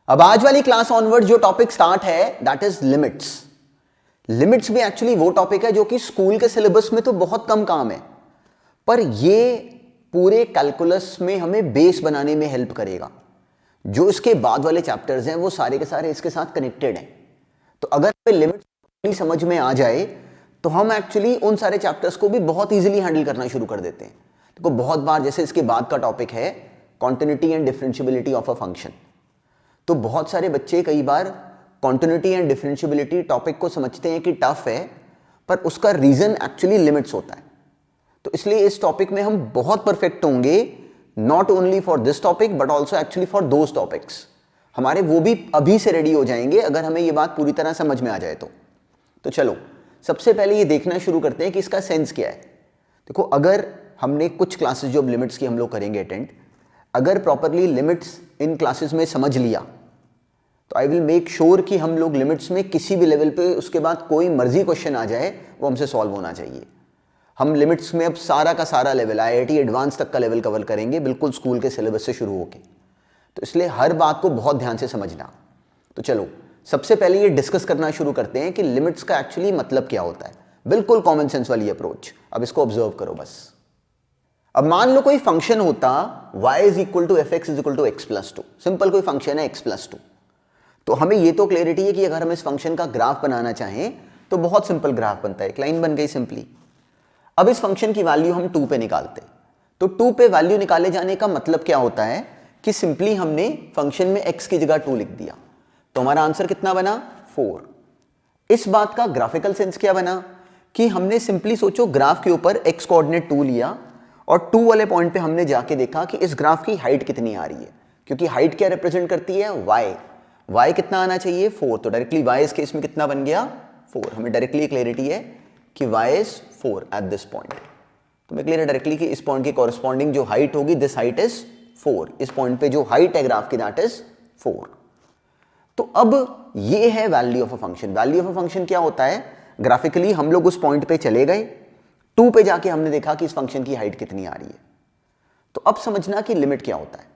अब आज वाली क्लास ऑनवर्ड जो टॉपिक स्टार्ट है दैट इज लिमिट्स। लिमिट्स भी एक्चुअली वो टॉपिक है जो कि स्कूल के सिलेबस में तो बहुत कम काम है, पर ये पूरे कैलकुलस में हमें बेस बनाने में हेल्प करेगा। जो इसके बाद वाले चैप्टर्स हैं वो सारे के सारे इसके साथ कनेक्टेड हैं। तो अगर हमें लिमिट्स समझ में आ जाए तो हम एक्चुअली उन सारे चैप्टर्स को भी बहुत इजीली हैंडल करना शुरू कर देते हैं। देखो बहुत बार जैसे इसके बाद का टॉपिक है continuity and differentiability of a function, तो बहुत सारे बच्चे कई बार कॉन्टिन्यूटी एंड डिफरेंशिएबिलिटी टॉपिक को समझते हैं कि टफ है, पर उसका रीजन एक्चुअली लिमिट्स होता है। तो इसलिए इस टॉपिक में हम बहुत परफेक्ट होंगे, not only for this topic but also actually for those topics. हमारे वो भी अभी से रेडी हो जाएंगे अगर हमें ये बात पूरी तरह समझ में आ जाए तो चलो सबसे पहले ये देखना शुरू करते हैं कि इसका सेंस क्या है। देखो अगर हमने कुछ क्लासेस जो लिमिट्स की हम लोग करेंगे अटेंड, अगर प्रॉपरली लिमिट्स इन क्लासेस में समझ लिया तो आई विल मेक श्योर कि हम लोग लिमिट्स में किसी भी लेवल पे उसके बाद कोई मर्जी क्वेश्चन आ जाए वो हमसे सॉल्व होना चाहिए। हम लिमिट्स में अब सारा का सारा लेवल आईआईटी एडवांस तक का लेवल कवर करेंगे, बिल्कुल स्कूल के सिलेबस से शुरू होके। तो इसलिए हर बात को बहुत ध्यान से समझना। तो चलो सबसे पहले ये डिस्कस करना शुरू करते हैं कि लिमिट्स का एक्चुअली मतलब क्या होता है। बिल्कुल कॉमन सेंस वाली अप्रोच। अब इसको ऑब्जर्व करो बस। अब मान लो कोई फंक्शन होता y is equal to F X is equal to X plus two. Simple कोई फंक्शन है एक्स प्लस टू। तो हमें ये तो क्लियरिटी है कि अगर हम इस फंक्शन का ग्राफ बनाना चाहें तो बहुत सिंपल ग्राफ बनता है, एक लाइन बन गई सिंपली। अब इस फंक्शन की वैल्यू हम 2 पे निकालते, तो 2 पे वैल्यू निकाले जाने का मतलब क्या होता है कि सिंपली हमने फंक्शन में x की जगह 2 लिख दिया, तो हमारा आंसर कितना बना 4। इस बात का ग्राफिकल सेंस क्या बना कि हमने सिंपली सोचो ग्राफ के ऊपर x कोऑर्डिनेट 2 लिया और 2 वाले पॉइंट पे हमने जाके देखा कि इस ग्राफ की हाइट कितनी आ रही है, क्योंकि हाइट क्या रिप्रेजेंट करती है y कितना आना चाहिए 4। तो डायरेक्टली y इस केस में कितना बन गया 4। हमें डायरेक्टली क्लियरिटी है कि y is 4 at this point. तो मैं क्लियर है डायरेक्टली कि इस पॉइंट की कॉरेस्पॉन्डिंग जो हाइट होगी दिस हाइट इज 4। इस पॉइंट पे जो हाइट है ग्राफ की दैट इज 4। तो अब ये है value of a function. Value of a function क्या होता है, ग्राफिकली हम लोग उस पॉइंट पे चले गए, 2 पे जाके हमने देखा कि इस फंक्शन की हाइट कितनी आ रही है। तो अब समझना कि लिमिट क्या होता है।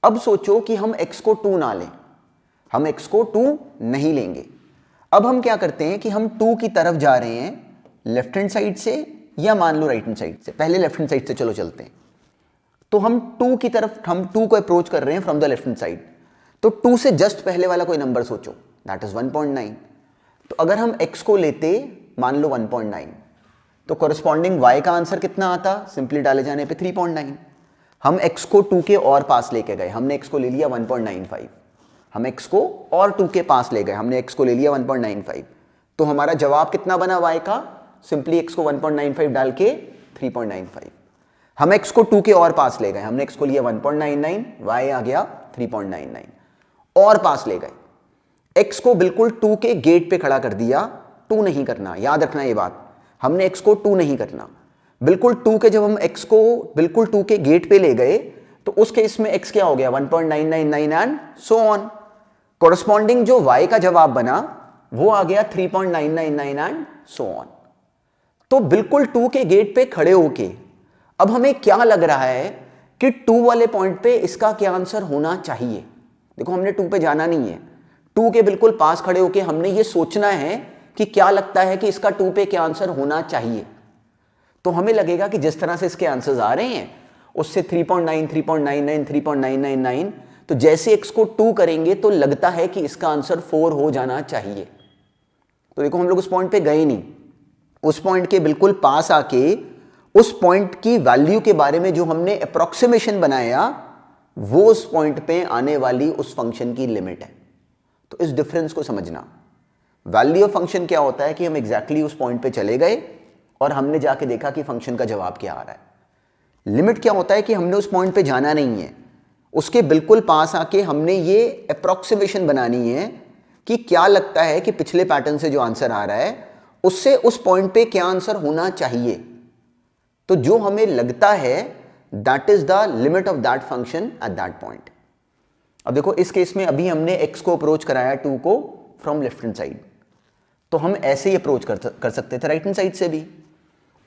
अब सोचो कि हम x को 2 ना लें, हम x को 2 नहीं लेंगे। अब हम क्या करते हैं कि हम 2 की तरफ जा रहे हैं लेफ्ट हैंड साइड से या मान लो राइट हैंड साइड से। पहले लेफ्ट हैंड साइड से चलो चलते हैं। तो हम 2 की तरफ, हम 2 को अप्रोच कर रहे हैं from the left hand side. तो 2 से जस्ट पहले वाला कोई नंबर सोचो, दैट इज 1.9। तो अगर हम x को लेते मान लो 1.9, तो कॉरेस्पॉन्डिंग y का आंसर कितना आता, सिंपली डाले जाने पे 3.9। हम x को 2 के और पास लेके गए, हमने x को ले लिया 1.95। हम x को और 2 के पास ले गए, हमने x को ले लिया 1.95। तो हमारा जवाब कितना बना y का, सिंपली x को 1.95 डाल के 3.95। हम x को 2 के और पास ले गए, हमने x को लिया 1.99, y आ गया 3.99। और पास ले गए, x को बिल्कुल 2 के गेट पे खड़ा कर दिया। 2 नहीं करना, याद रखना ये बात, हमने x को 2 नहीं करना। बिल्कुल 2 के, जब हम x को बिल्कुल 2 के गेट पे ले गए तो उस केस में x क्या हो गया 1.999 एंड सो ऑन। कॉरेस्पॉन्डिंग जो y का जवाब बना वो आ गया 3.999 एंड सो ऑन। तो बिल्कुल 2 के गेट पे खड़े होके अब हमें क्या लग रहा है कि 2 वाले पॉइंट पे इसका क्या आंसर होना चाहिए। देखो हमने 2 पे जाना नहीं है, 2 के बिल्कुल पास खड़े होके हमने ये सोचना है कि क्या लगता है कि इसका 2 पे क्या आंसर होना चाहिए। तो हमें लगेगा कि जिस तरह से इसके आंसर्स आ रहे हैं उससे 3.9, 3.99, 3.999, तो जैसे x को 2 करेंगे तो लगता है कि इसका आंसर 4 हो जाना चाहिए। तो देखो हम लोग उस पॉइंट पे गए नहीं, उस पॉइंट के बिल्कुल पास आके उस पॉइंट की वैल्यू के बारे में जो हमने अप्रोक्सीमेशन बनाया वो उस पॉइंट पे आने वाली उस फंक्शन की लिमिट है। तो इस डिफरेंस को समझना। वैल्यू ऑफ फंक्शन क्या होता है कि हम एग्जैक्टली उस पॉइंट पे चले गए और हमने जाके देखा कि फंक्शन का जवाब क्या आ रहा है। लिमिट क्या होता है कि हमने उस पॉइंट पे जाना नहीं है, उसके बिल्कुल पास आके हमने ये अप्रोक्सीमेशन बनानी है कि क्या लगता है कि पिछले पैटर्न से जो आंसर आ रहा है उससे उस पॉइंट पे क्या आंसर होना चाहिए। तो जो हमें लगता है that is the limit of that function at that point. अब देखो इस केस में अभी हमने x को अप्रोच कराया 2 को फ्रॉम लेफ्ट हैंड साइड, तो हम ऐसे ही अप्रोच कर सकते थे राइट हैंड साइड से भी।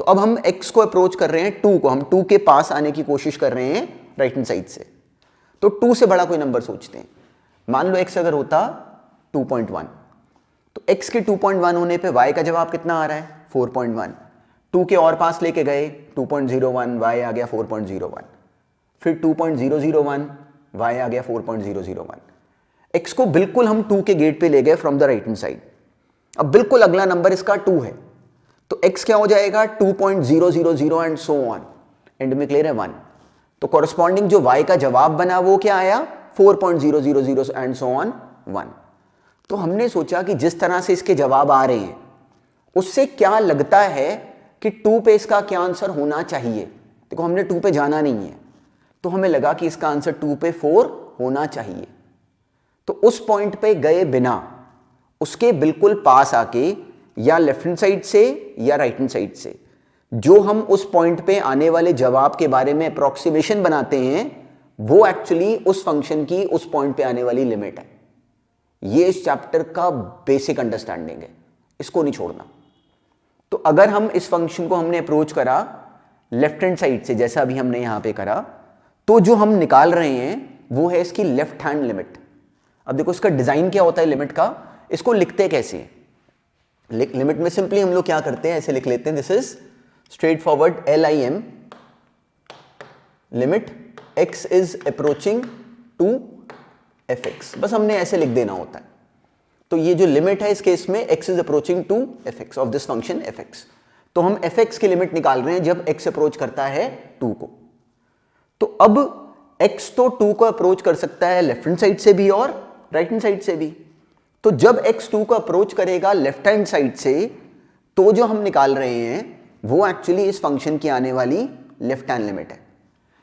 तो अब हम x को अप्रोच कर रहे हैं 2 को, हम 2 के पास आने की कोशिश कर रहे हैं राइट हैंड साइड से। तो 2 से बड़ा कोई नंबर सोचते हैं। मान लो x अगर होता 2.1, तो x के 2.1 होने पे y का जवाब कितना आ रहा है 4.1। 2 के और पास लेके गए 2.01, y आ गया 4.01। फिर 2.001, y आ गया 4.001। x को बिल्कुल हम 2 के गेट पे ले गए from the right hand side. अब बिल्कुल अगला नंबर इसका 2 है, तो x क्या हो जाएगा 2.000 एंड सो ऑन, एंड में क्लियर है 1। तो कॉरस्पॉन्डिंग जो y का जवाब बना वो क्या आया 4.000 एंड सो ऑन 1। तो हमने सोचा कि जिस तरह से इसके जवाब आ रहे हैं उससे क्या लगता है कि 2 पे इसका क्या आंसर होना चाहिए। देखो हमने 2 पे जाना नहीं है, तो हमें लगा कि इसका आंसर 2 पे 4 होना चाहिए। तो उस पॉइंट पे गए बिना उसके बिल्कुल पास आके या लेफ्ट हैंड साइड से या राइट हैंड साइड से जो हम उस पॉइंट पे आने वाले जवाब के बारे में अप्रोक्सीमेशन बनाते हैं वो एक्चुअली उस फंक्शन की उस पॉइंट पे आने वाली लिमिट है। ये इस चैप्टर का बेसिक अंडरस्टैंडिंग है, इसको नहीं छोड़ना। तो अगर हम इस फंक्शन को हमने अप्रोच करा लेफ्ट हैंड साइड से जैसा अभी हमने यहां पे करा, तो जो हम निकाल रहे हैं वो है इसकी लेफ्ट हैंड लिमिट। अब देखो इसका डिजाइन क्या होता है लिमिट का, इसको लिखते कैसे हैं। लिमिट में सिंपली हम लोग क्या करते हैं, ऐसे लिख लेते हैं, this is straightforward LIM limit x is approaching to fx, बस हमने ऐसे लिख देना होता है। तो ये जो लिमिट है इस केस में x is approaching to fx of this function fx, तो हम fx की लिमिट निकाल रहे हैं जब x अप्रोच करता है 2 को। तो अब x तो 2 को अप्रोच कर सकता है लेफ्ट हैंड साइड से भी और राइट हैंड साइड से भी। तो जब x 2 को अप्रोच करेगा लेफ्ट हैंड साइड से, तो जो हम निकाल रहे हैं वो एक्चुअली इस फंक्शन की आने वाली लेफ्ट हैंड लिमिट है।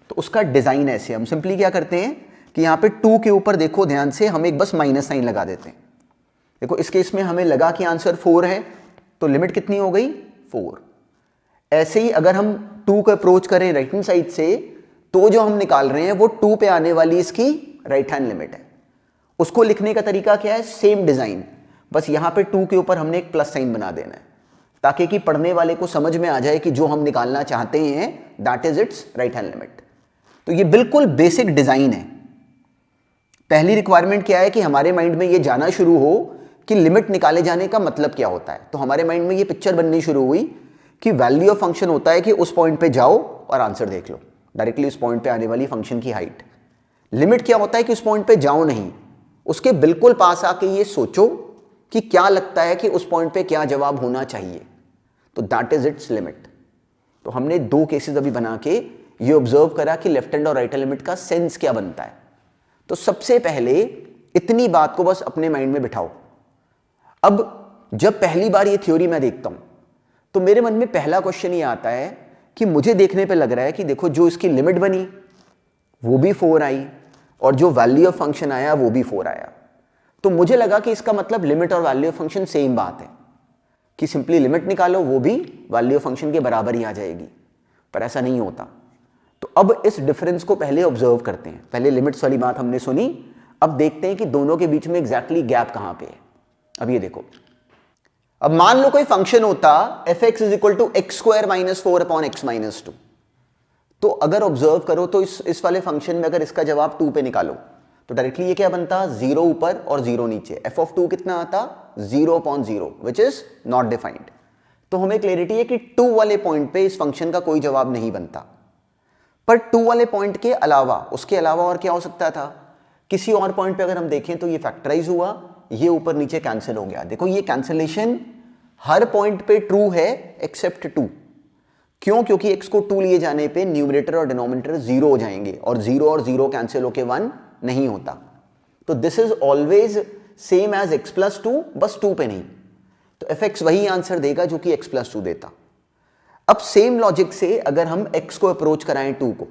तो उसका डिजाइन ऐसे, हम सिंपली क्या करते हैं कि यहां पे 2 के ऊपर देखो ध्यान से, हम एक बस माइनस साइन लगा देते हैं। देखो इस केस में हमें लगा कि आंसर 4 है, तो लिमिट कितनी हो गई 4। ऐसे ही अगर हम 2 को अप्रोच करें राइट हैंड साइड से, तो जो हम निकाल रहे हैं वो 2 पे आने वाली इसकी राइट हैंड लिमिट है। उसको लिखने का तरीका क्या है, सेम डिजाइन, बस यहां पे 2 के ऊपर हमने एक प्लस साइन बना देना है ताकि कि पढ़ने वाले को समझ में आ जाए कि जो हम निकालना चाहते हैं that is it's right hand limit. तो ये बिल्कुल बेसिक डिजाइन है। पहली रिक्वायरमेंट क्या है कि हमारे माइंड में ये जाना शुरू हो कि लिमिट निकाले जाने का मतलब क्या होता है। तो हमारे माइंड में ये पिक्चर बननी शुरू हुई कि वैल्यू ऑफ फंक्शन होता है कि उस पॉइंट पे जाओ और आंसर देख लो, डायरेक्टली उस पॉइंट पे आने वाली फंक्शन की हाइट। लिमिट क्या होता है कि उस पॉइंट पे जाओ नहीं, उसके बिल्कुल पास आके ये सोचो कि क्या लगता है कि उस पॉइंट पे क्या जवाब होना चाहिए, तो दैट इज इट्स लिमिट। तो हमने 2 केसेस अभी बना के ये ऑब्जर्व करा कि लेफ्ट हैंड और राइट हैंड लिमिट का सेंस क्या बनता है। तो सबसे पहले इतनी बात को बस अपने माइंड में बिठाओ। अब जब पहली बार ये थ्योरी मैं देखता हूं तो मेरे मन में पहला क्वेश्चन ये आता है कि मुझे देखने पे लग रहा है कि देखो जो इसकी लिमिट बनी वो भी 4 आई और जो वैल्यू ऑफ फंक्शन आया वो भी 4 आया। तो मुझे लगा कि इसका मतलब लिमिट और वैल्यू ऑफ फंक्शन सेम बात है कि सिंपली लिमिट निकालो वो भी वैल्यू ऑफ फंक्शन के बराबर ही आ जाएगी, पर ऐसा नहीं होता। तो अब इस डिफरेंस को पहले ऑब्जर्व करते हैं। पहले लिमिट्स वाली बात हमने सुनी, अब देखते हैं कि दोनों के बीच में एग्जैक्टली गैप कहां पे है। अब ये देखो, अब मान लो कोई फंक्शन होता fx is equal to X square minus 4 upon X minus 2। तो अगर ऑब्जर्व करो तो इस वाले फंक्शन में अगर इसका जवाब 2 पे निकालो तो डायरेक्टली ये क्या बनता, 0 ऊपर और 0 नीचे। f ऑफ 2 कितना आता, 0 upon 0 which is not defined. तो हमें क्लैरिटी है कि 2 वाले पॉइंट पे इस फंक्शन का कोई जवाब नहीं बनता। पर 2 वाले पॉइंट के अलावा उसके अलावा और क्या हो सकता था, किसी और पॉइंट पे अगर हम देखें तो ये फैक्टराइज हुआ, ये ऊपर नीचे कैंसिल हो गया। देखो ये कैंसिलेशन हर पॉइंट पे ट्रू है एक्सेप्ट 2। क्यों, क्योंकि x को 2 लिए जाने पे न्यूमरेटर और डिनोमिनेटर 0 हो जाएंगे और 0 कैंसिल होके 1 नहीं होता। तो this is always same as x plus 2, बस 2 पे नहीं। तो fx वही आंसर देगा जो कि x प्लस 2 देता। अब सेम लॉजिक से अगर हम x को अप्रोच कराएं 2 को,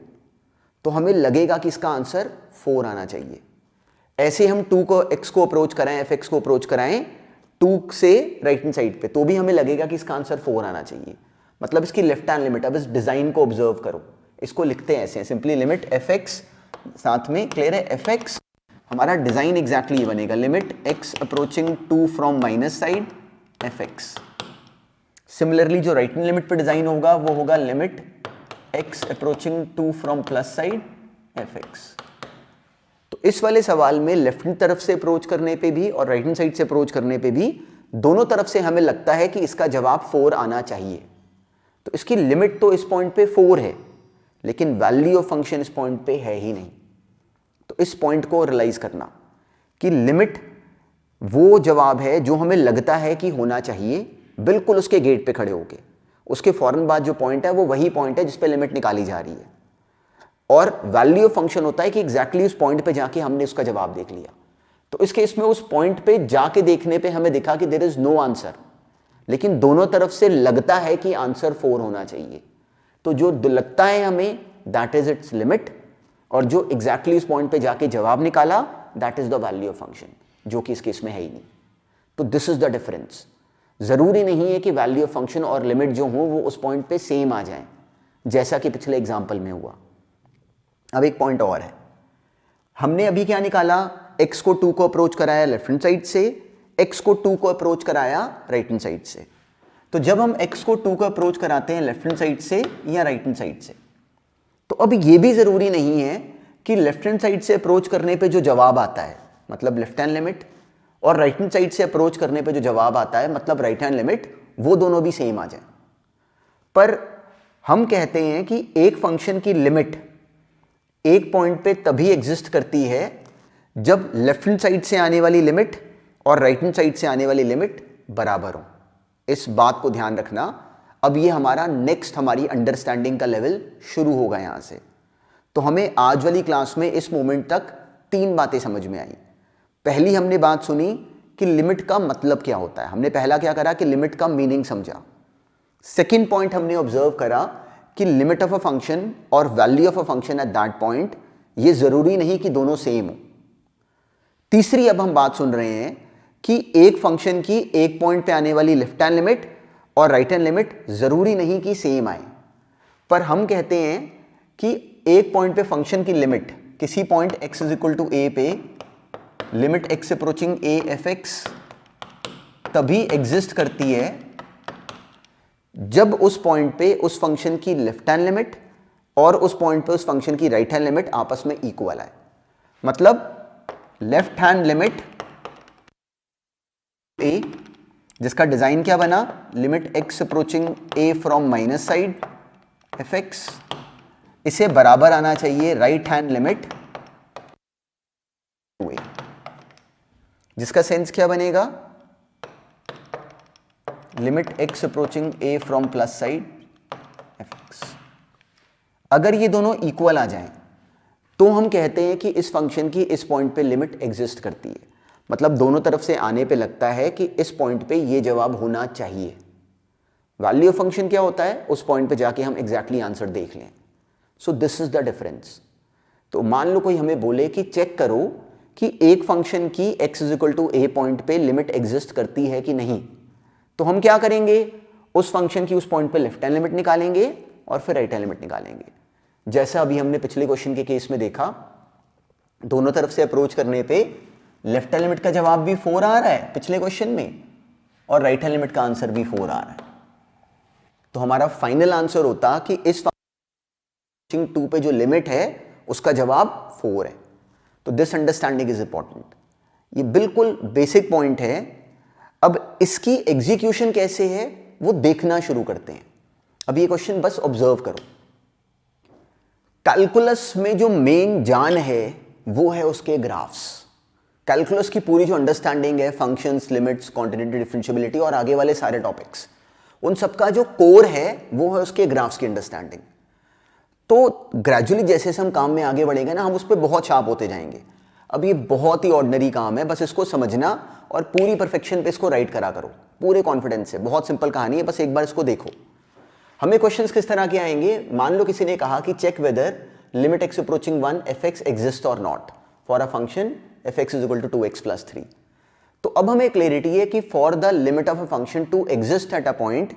तो हमें लगेगा कि इसका आंसर 4 आना चाहिए। ऐसे हम 2 को x को अप्रोच कराएं, fx को अप्रोच कराएं 2 से राइट हैंड साइड पे, तो भी हमें लगेगा कि इसका आंसर 4 आना चाहिए। मतलब इसकी लेफ्ट हैंड लिमिट। अब इस डिजाइन को ऑब्जर्व करो, इसको लिखते हैं ऐसे, सिंपली लिमिट fx, साथ में क्लियर है fx, हमारा डिजाइन एग्जैक्टली ये बनेगा, limit x approaching 2 from minus side fx। Similarly जो राइट हैंड लिमिट पे डिजाइन होगा वो होगा limit x approaching 2 from plus side fx। तो इस वाले सवाल में लेफ्ट हैंड तरफ से अप्रोच करने पे भी और राइट हैंड साइड से अप्रोच करने पे भी दोनों तरफ से हमें लगता है कि इसका जवाब 4 आना चाहिए। तो इसकी लिमिट तो इस पॉइंट पे 4 है, लेकिन वैल्यू ऑफ फंक्शन इस पॉइंट पे है ही नहीं। तो इस पॉइंट को रियलाइज करना कि लिमिट वो जवाब है जो हमें लगता है कि होना चाहिए, बिल्कुल उसके गेट पे खड़े होके। उसके फौरन बाद जो पॉइंट है वो वही पॉइंट है जिस पे लिमिट निकाली जा रही है। और वैल्यू ऑफ फंक्शन होता है कि एग्जैक्टली उस पॉइंट पे जाके हमने उसका जवाब देख लिया। तो इस केस में उस पॉइंट पे जाके देखने पे हमें दिखा कि देयर इज नो आंसर, लेकिन दोनों तरफ से लगता है कि आंसर 4 होना चाहिए। तो जो लगता है हमें दैट इज इट्स लिमिट, और जो एग्जैक्टली उस पॉइंट पे जाके जवाब निकाला that is the value of function, जो कि इस केस में है ही नहीं। तो दिस इज द डिफरेंस। जरूरी नहीं है कि वैल्यू ऑफ फंक्शन और लिमिट जो हो वो उस पॉइंट पे सेम आ जाए, जैसा कि पिछले एग्जाम्पल में हुआ। अब एक पॉइंट और है, हमने अभी क्या निकाला, x को 2 को अप्रोच कराया लेफ्ट हैंड साइड से, x को 2 को अप्रोच कराया राइट हैंड साइड से। तो जब हम x को 2 को अप्रोच कराते हैं लेफ्ट हैंड साइड से या राइट हैंड साइड से, तो अब ये भी जरूरी नहीं है कि लेफ्ट हैंड साइड से अप्रोच करने पे जो जवाब आता है मतलब लेफ्ट हैंड लिमिट, और राइट हैंड साइड से अप्रोच करने पे जो जवाब आता है मतलब राइट हैंड लिमिट, वो दोनों भी सेम आ जाए। पर हम कहते हैं कि एक फंक्शन की लिमिट एक पॉइंट पे तभी एग्जिस्ट करती है जब लेफ्ट हैंड साइड से आने वाली लिमिट और राइट हैंड साइड से आने वाली लिमिट बराबर हो। इस बात को ध्यान रखना। अब ये हमारा नेक्स्ट हमारी अंडरस्टैंडिंग का लेवल शुरू होगा यहां से। तो हमें आज वाली क्लास में इस मोमेंट तक 3 बातें समझ में आई। पहली हमने बात सुनी कि लिमिट का मतलब क्या होता है। हमने पहला क्या करा कि लिमिट का मीनिंग समझा। सेकेंड पॉइंट हमने ऑब्जर्व करा कि लिमिट ऑफ अ फंक्शन और value of a function at that point ये जरूरी नहीं कि दोनों सेम हो। तीसरी अब हम बात सुन रहे हैं कि एक फंक्शन की एक पॉइंट पे आने वाली लेफ्ट हैंड लिमिट और राइट हैंड लिमिट जरूरी नहीं कि सेम आए, पर हम कहते हैं कि एक पॉइंट पे फंक्शन की लिमिट किसी point x is equal to a पे limit x approaching a fx तभी एग्जिस्ट करती है जब उस पॉइंट पे उस फंक्शन की लेफ्ट हैंड लिमिट और उस पॉइंट पे उस फंक्शन की राइट हैंड लिमिट आपस में इक्वल है। मतलब लेफ्ट हैंड लिमिट a जिसका डिजाइन क्या बना, limit x approaching a from minus side fx, इसे बराबर आना चाहिए राइट हैंड लिमिट a, जिसका सेंस क्या बनेगा, limit x approaching a from plus side fx। अगर ये दोनों इक्वल आ जाएं तो हम कहते हैं कि इस फंक्शन की इस पॉइंट पे लिमिट एग्जिस्ट करती है। मतलब दोनों तरफ से आने पे लगता है कि इस पॉइंट पे ये जवाब होना चाहिए। वैल्यू ऑफ फंक्शन क्या होता है, उस पॉइंट पे जाके हम एग्जैक्टली आंसर देख लें। So this is the difference. तो मान लो कोई हमें बोले कि चेक करो कि एक फंक्शन की x is equal to a point पे लिमिट एग्जिस्ट करती है कि नहीं, तो हम क्या करेंगे, उस फंक्शन की उस पॉइंट पे लेफ्ट हैंड लिमिट निकालेंगे और फिर राइट हैंड लिमिट निकालेंगे। जैसा अभी हमने पिछले क्वेश्चन के केस में देखा, दोनों तरफ से अप्रोच करने पे लेफ्ट हैंड लिमिट का जवाब भी 4 आ रहा है पिछले क्वेश्चन में, और राइट हैंड लिमिट का आंसर भी 4 आ रहा है। तो हमारा फाइनल आंसर होता कि इस फंक्शन 2 पे जो लिमिट है उसका जवाब 4 है। तो दिस अंडरस्टैंडिंग इज इंपॉर्टेंट। ये बिल्कुल बेसिक पॉइंट है। अब इसकी एग्जीक्यूशन कैसे है वो देखना शुरू करते हैं। अब ये क्वेश्चन बस ऑब्जर्व करो। कैलकुलस में जो मेन जान है वो है उसके ग्राफ्स। कैलकुलस की पूरी जो अंडरस्टैंडिंग है, फंक्शंस, लिमिट्स, कॉन्टिनेंटल डिफरेंशिएबिलिटी और आगे वाले सारे टॉपिक्स, उन सबका जो कोर है वो है उसके ग्राफ्स की अंडरस्टैंडिंग। तो ग्रेजुअली जैसे हम काम में आगे बढ़ेंगे ना, हम उस पर बहुत शार्प होते जाएंगे। अब ये बहुत ही ऑर्डिनरी काम है, बस इसको समझना और पूरी परफेक्शन पे इसको राइट करा करो पूरे कॉन्फिडेंस से। बहुत सिंपल कहानी है, बस एक बार इसको देखो। हमें क्वेश्चंस किस तरह के आएंगे, मान लो किसी ने कहा कि check whether limit x approaching 1 fx exist और not for a function fx is equal to 2x plus 3। तो अब हमें क्लैरिटी है कि for the limit of a function to exist at a point,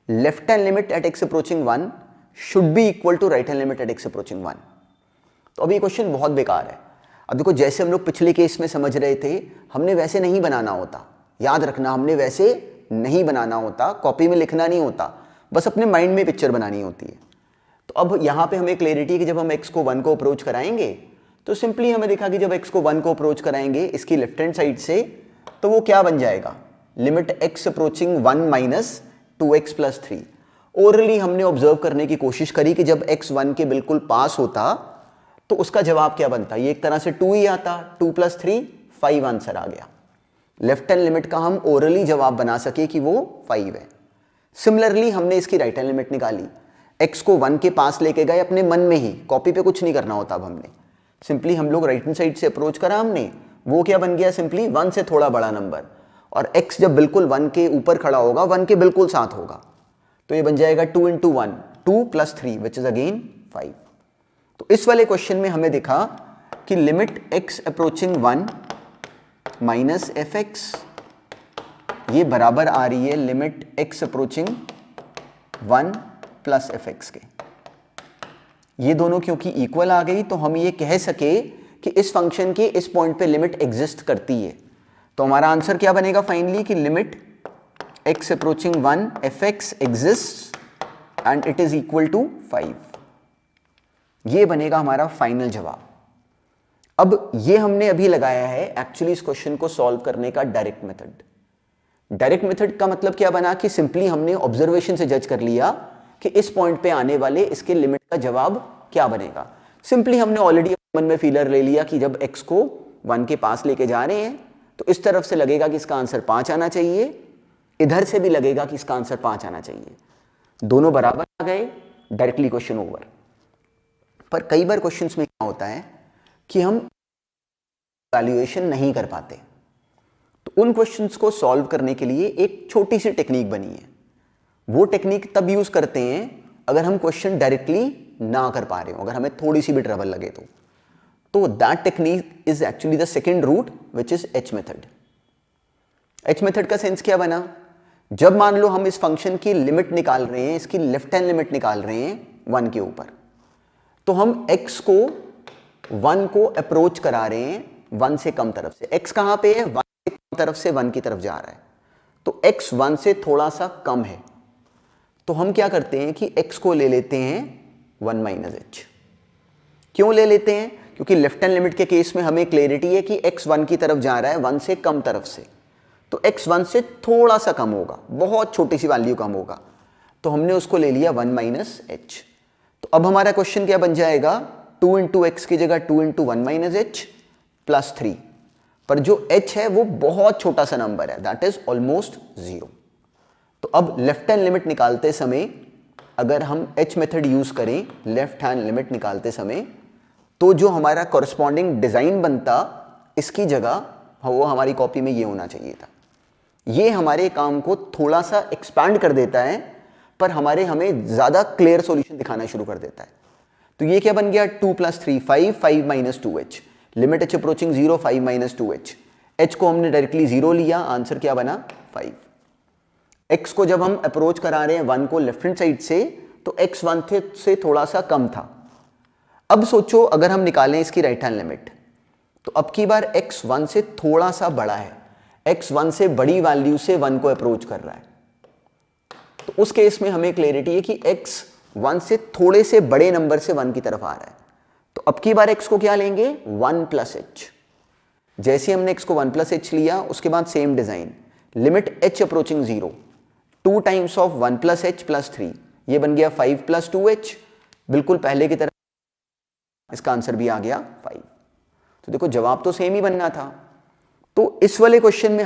left hand limit at x approaching 1 should be equal to right hand limit at x approaching 1। तो अब ये question बहुत बेकार है। अब देखो, जैसे हम लोग पिछले केस में समझ रहे थे, हमने वैसे नहीं बनाना होता। याद रखना, हमने वैसे नहीं बनाना होता, कॉपी में लिखना नहीं होता, बस अपने माइंड में पिक्चर बनानी होती है। तो अब यहाँ पे हमें क्लैरिटी है कि जब हम x को 1 को अप्रोच कराएंगे तो सिंपली हमें देखा कि जब x को 1 को अप्रोच कराएंगे इसकी लेफ्ट हैंड साइड से, तो वो क्या बन जाएगा, limit x approaching 1 minus 2x plus 3। Orally हमने ऑब्जर्व करने की कोशिश करी कि जब x 1 के बिल्कुल पास होता तो उसका जवाब क्या बनता, ये एक तरह से 2 ही आता, 2 प्लस 3 5 आंसर आ गया। लेफ्ट हैंड लिमिट का हम ओरली जवाब बना सके कि वो 5 है। सिमिलरली हमने इसकी राइट हैंड लिमिट निकाली, x को 1 के पास लेके गए अपने मन में ही, कॉपी पे कुछ नहीं करना होता। अब हमने सिंपली हम लोग राइट हैंड साइड से अप्रोच करा हमने, वो क्या बन गया, सिंपली 1 से थोड़ा बड़ा नंबर, और x जब बिल्कुल 1 के ऊपर खड़ा होगा 1 के बिल्कुल साथ होगा, तो ये बन जाएगा 2 into 1, 2 plus 3 which is again 5। तो इस वाले क्वेश्चन में हमें देखा कि limit x approaching 1 minus F x ये बराबर आ रही है limit x approaching 1 plus F x के। ये दोनों क्योंकि इक्वल आ गई तो हम ये कह सके कि इस फंक्शन की इस पॉइंट पे लिमिट एग्जिस्ट करती है। तो हमारा आंसर क्या बनेगा फाइनली कि limit x approaching 1 F X exist and it is equal to 5। ये बनेगा हमारा फाइनल जवाब। अब ये हमने अभी लगाया है एक्चुअली इस क्वेश्चन को सॉल्व करने का डायरेक्ट मेथड। डायरेक्ट मेथड का मतलब क्या बना कि सिंपली हमने ऑब्जर्वेशन से जज कर लिया कि इस पॉइंट पे आने वाले इसके लिमिट का जवाब क्या बनेगा। सिंपली हमने ऑलरेडी मन में फीलर ले लिया कि जब x को 1 के पास लेके जा रहे हैं तो इस तरफ से लगेगा कि इसका आंसर 5 आना चाहिए, इधर से भी लगेगा कि इसका आंसर 5 आना चाहिए। दोनों बराबर आ गए, डायरेक्टली क्वेश्चन ओवर। पर कई बार क्वेश्चंस में क्या होता है कि हम वैल्यूएशन नहीं कर पाते, तो उन क्वेश्चंस को सॉल्व करने के लिए एक छोटी सी टेक्निक बनी है। वो टेक्निक तब यूज करते हैं अगर हम क्वेश्चन डायरेक्टली ना कर पा रहे हो, अगर हमें थोड़ी सी भी ट्रबल लगे तो that technique is actually the second route which is H method. H method का सेंस क्या बना, जब मान लो हम इस फंक्शन की लिमिट निकाल रहे हैं, इसकी लेफ्ट हैंड लिमिट निकाल रहे हैं 1 के ऊपर, तो हम x को 1 को अप्रोच करा रहे हैं 1 से कम तरफ से। x कहां पे है, 1 से कम तरफ से 1 की तरफ जा रहा है, तो x 1 से थोड़ा सा कम है, तो हम क्या करते हैं कि x को ले लेते हैं 1 माइनस h। क्यों ले लेते हैं, क्योंकि लेफ्ट हैंड लिमिट के केस में हमें क्लैरिटी है कि x 1 की तरफ जा रहा है 1 से कम तरफ से, तो x 1 से थोड़ा सा कम होगा, बहुत छोटी सी वैल्यू कम होगा, तो हमने उसको ले लिया 1 माइनस h। तो अब हमारा क्वेश्चन क्या बन जाएगा, 2 इंटू एक्स की जगह 2 इंटू 1 माइनस एच प्लस 3, पर जो h है वो बहुत छोटा सा नंबर है, दैट इज ऑलमोस्ट 0। तो अब लेफ्ट हैंड लिमिट निकालते समय अगर हम h मेथड यूज करें लेफ्ट हैंड लिमिट निकालते समय, तो जो हमारा कॉरस्पॉन्डिंग डिजाइन बनता इसकी जगह वो हमारी कॉपी में ये होना चाहिए था। ये हमारे काम को थोड़ा सा एक्सपैंड कर देता है, पर हमें ज्यादा क्लियर सॉल्यूशन दिखाना शुरू कर देता है। तो ये क्या बन गया, 2 plus 3 5, 5 minus 2h, limit h approaching 0 5 minus 2h। h को हमने डायरेक्टली 0 लिया, आंसर क्या बना 5। x को जब हम अप्रोच करा रहे हैं 1 को लेफ्ट हैंड साइड से, तो x 1 से थोड़ा सा कम था। अब सोचो अगर हम निकालें इसकी राइट हैंड लिमिट, तो अब की बार x 1 से थोड़ा सा बड़ा है, x 1 से बड़ी वैल्यू से 1 को अप्रोच कर रहा है, तो उस केस में हमें क्लैरिटी है कि x 1 से थोड़े से बड़े नंबर से 1 की तरफ आ रहा है। तो अब की बार x को क्या लेंगे, 1 प्लस h। जैसे हमने x को 1 प्लस h लिया, उसके बाद same design, limit h approaching 0, 2 times of 1 plus h plus 3, ये बन गया 5 प्लस 2h, बिल्कुल पहले की तरह इसका आंसर भी आ गया 5। तो देखो जवाब तो सेम ही बनना था। तो इस वाले क्वेश्चन में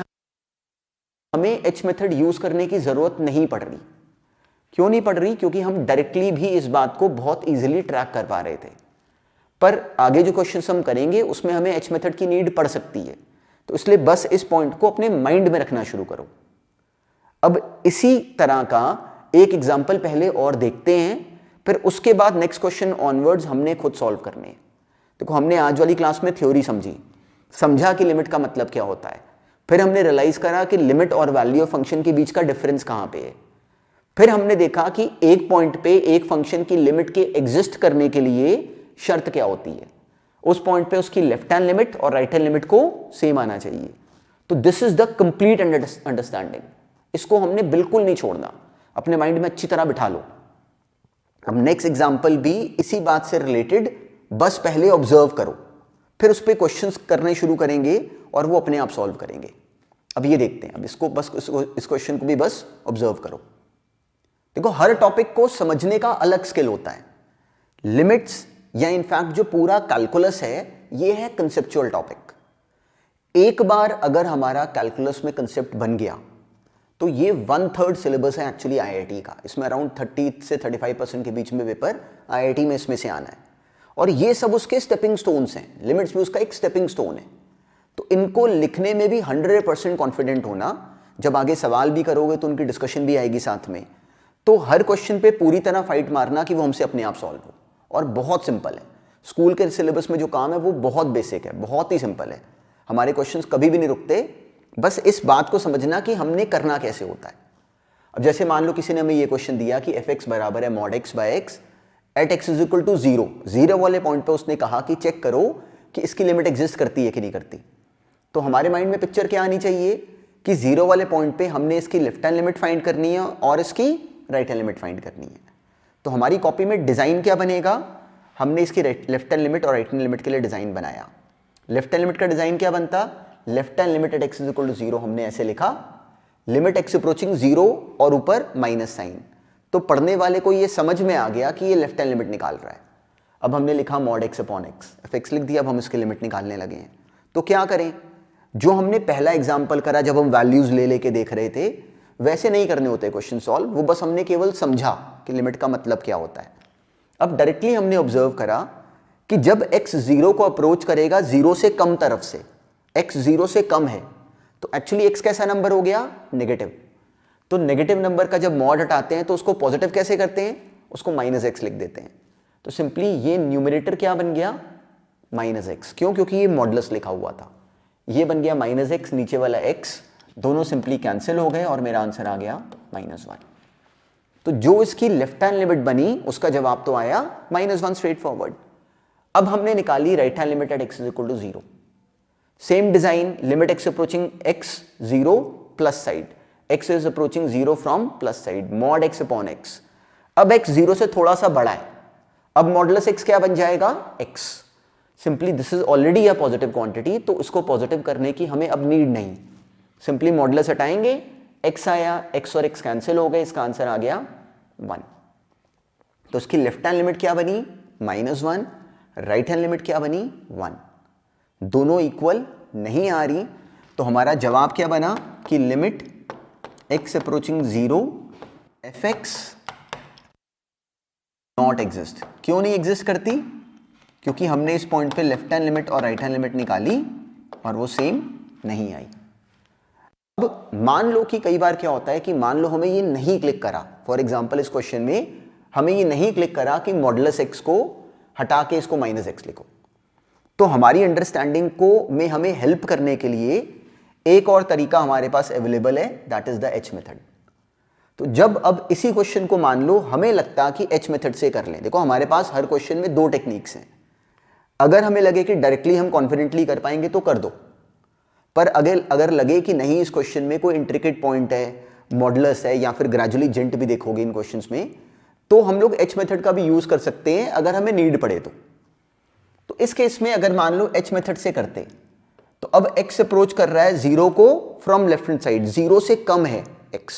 हमें h मेथड यूज करने की जरूरत नहीं पड़ रही। क्यों नहीं पड़ रही, क्योंकि हम डायरेक्टली भी इस बात को बहुत इजीली ट्रैक कर पा रहे थे। पर आगे जो क्वेश्चंस हम करेंगे उसमें हमें h मेथड की नीड पड़ सकती है, तो इसलिए बस इस पॉइंट को अपने माइंड में रखना शुरू करो। अब इसी तरह का एक एग्जाम्पल पहले और देखते हैं, फिर उसके बाद नेक्स्ट क्वेश्चन ऑनवर्ड्स हमने खुद सॉल्व करने हैं। देखो हमने आज वाली क्लास में थ्योरी समझा कि लिमिट का मतलब क्या होता है, फिर हमने रियलाइज करा कि लिमिट और वैल्यू ऑफ फंक्शन के बीच का डिफरेंस कहां पे है, फिर हमने देखा कि एक पॉइंट पे एक फंक्शन की लिमिट के एग्जिस्ट करने के लिए शर्त क्या होती है, उस पॉइंट पे उसकी लेफ्ट हैंड लिमिट और राइट हैंड लिमिट को सेम आना चाहिए। तो this is the complete understanding, इसको हमने बिल्कुल नहीं छोड़ना, अपने माइंड में अच्छी तरह बिठा लो। अब नेक्स्ट एग्जाम्पल भी इसी बात से रिलेटेड, बस पहले ऑब्जर्व करो। फिर उस पर क्वेश्चंस करने शुरू करेंगे और वो अपने आप सॉल्व करेंगे। अब ये देखते हैं, अब इसको बस इस क्वेश्चन को भी बस ऑब्जर्व करो। देखो, हर टॉपिक को समझने का अलग स्किल होता है। लिमिट्स या इनफैक्ट जो पूरा कैलकुलस है, ये है कंसेप्चुअल टॉपिक। एक बार अगर हमारा कैलकुलस में कंसेप्ट बन गया तो ये 1/3 सिलेबस है एक्चुअली आईआईटी का। इसमें अराउंड 30 से 35% के बीच में पेपर आईआईटी में इसमें से आना है, और ये सब उसके स्टेपिंग स्टोन्स हैं। लिमिट्स भी उसका एक स्टेपिंग स्टोन है। तो इनको लिखने में भी 100% कॉन्फिडेंट होना। जब आगे सवाल भी करोगे तो उनकी डिस्कशन भी आएगी साथ में। तो हर क्वेश्चन पे पूरी तरह फाइट मारना कि वो हमसे अपने आप सॉल्व हो, और बहुत सिंपल है। स्कूल के सिलेबस में जो काम है वो बहुत बेसिक है, बहुत ही सिंपल है। हमारे क्वेश्चंस कभी भी नहीं रुकते। बस इस बात को समझना कि हमने करना कैसे होता है। अब जैसे मान लो किसी ने हमें ये क्वेश्चन दिया कि fx बराबर है mod x by x at x is equal to 0। 0 वाले पॉइंट पे उसने कहा कि चेक करो कि इसकी लिमिट एग्जिस्ट करती है कि नहीं करती। तो हमारे माइंड में पिक्चर क्या आनी चाहिए कि 0 वाले पॉइंट पे हमने इसकी लेफ्ट हैंड लिमिट फाइंड करनी है और इसकी राइट हैंड लिमिट फाइंड करनी है। तो हमारी कॉपी में डिजाइन क्या बनेगा, हमने इसकी लेफ्ट हैंड लिमिट और राइट हैंड लिमिट के लिए डिजाइन बनाया। लेफ्ट हैंड लिमिट का डिजाइन क्या बनता, left hand limit at x is equal to 0 हमने ऐसे लिखा, लिमिट x अप्रोचिंग 0 और ऊपर माइनस साइन। तो पढ़ने वाले को ये समझ में आ गया कि ये लेफ्ट हैंड लिमिट निकाल रहा है। अब हमने लिखा mod x upon x, fx लिख दिया। अब हम इसकी लिमिट निकालने लगे हैं। तो क्या करें, जो हमने पहला एग्जाम्पल करा जब हम वैल्यूज ले लेके देख रहे थे, वैसे नहीं करने होते क्वेश्चन सॉल्व। वो बस हमने केवल समझा कि लिमिट का मतलब क्या होता है। अब डायरेक्टली हमने ऑब्जर्व करा कि जब x 0 को अप्रोच करेगा 0 से कम तरफ से, x 0 से कम है, तो एक्चुअली x कैसा नंबर हो गया, नेगेटिव। तो नेगेटिव नंबर का जब मॉड हटाते हैं तो उसको पॉजिटिव कैसे करते हैं, उसको माइनस x लिख देते हैं। तो सिंपली ये न्यूमरेटर क्या बन गया, माइनस x। क्यों, क्योंकि ये मॉडुलस लिखा हुआ था। ये बन गया माइनस x, नीचे वाला x, दोनों सिंपली कैंसिल हो गए और मेरा आंसर आ गया -1। तो जो इसकी लेफ्ट हैंड लिमिट बनी उसका जवाब तो आया -1 स्ट्रेट फॉरवर्ड। अब हमने निकाली right hand limit at x is equal to 0। Same design, limit x approaching x 0 plus side, x is approaching 0 from plus side, mod x upon x। अब x 0 से थोड़ा सा बड़ा है, अब मॉडुलस x क्या बन जाएगा, x। Simply this is already a positive quantity, तो इसको पॉजिटिव करने की हमें अब नीड नहीं। सिंपली मॉडुलस हटाएंगे, x आया, x और x कैंसिल हो गए, इसका आंसर आ गया 1। तो इसकी लेफ्ट हैंड लिमिट क्या बनी, -1, राइट हैंड लिमिट क्या बनी, 1। दोनों इक्वल नहीं आ रही, तो हमारा जवाब क्या बना कि limit x approaching 0 fx not exist. क्यों नहीं एग्जिस्ट करती, क्योंकि हमने इस पॉइंट पे लेफ्ट हैंड लिमिट और राइट हैंड लिमिट निकाली और वो सेम नहीं आई। अब मान लो कि कई बार क्या होता है कि मान लो हमें ये नहीं क्लिक करा, फॉर एग्जांपल इस क्वेश्चन में हमें ये नहीं क्लिक करा कि मॉडुलस x को हटा के इसको -x लिखो। तो हमारी अंडरस्टैंडिंग को में हमें हेल्प करने के लिए एक और तरीका हमारे पास अवेलेबल है, that is the H method. तो जब अब इसी क्वेश्चन को मान लो हमें लगता कि H मेथड से कर लें, देखो हमारे पास हर क्वेश्चन में 2 टेक्निक्स हैं। अगर हमें लगे कि डायरेक्टली हम कॉन्फिडेंटली कर पाएंगे तो कर दो, पर अगर लगे कि नहीं इस क्वेश्चन में कोई इंट्रिकेट पॉइंट है, मॉडुलस है या फिर ग्रेजुअली जेंट भी देखोगे इन क्वेश्चंस में, तो हम लोग H मेथड का भी यूज कर सकते हैं अगर हमें नीड पड़े तो इस केस में अगर मान लो H मेथड से करते तो अब x अप्रोच कर रहा है 0 को फ्रॉम लेफ्ट हैंड साइड, 0 से कम है x,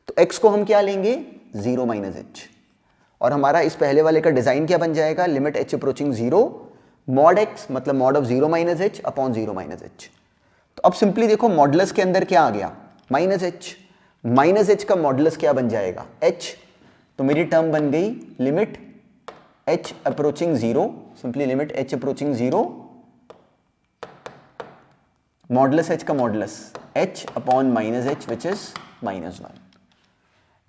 तो x को हम क्या लेंगे 0 -h, और हमारा इस पहले वाले का डिजाइन क्या बन जाएगा, limit h approaching 0 mod x मतलब mod of 0 -h upon 0 -h। तो अब सिंपली देखो मॉडुलस के अंदर क्या आ गया, -h का मॉडुलस क्या बन जाएगा, h। तो मेरी टर्म बन गई limit h approaching 0, simply limit h approaching 0 modulus h का modulus h upon -h which is -1।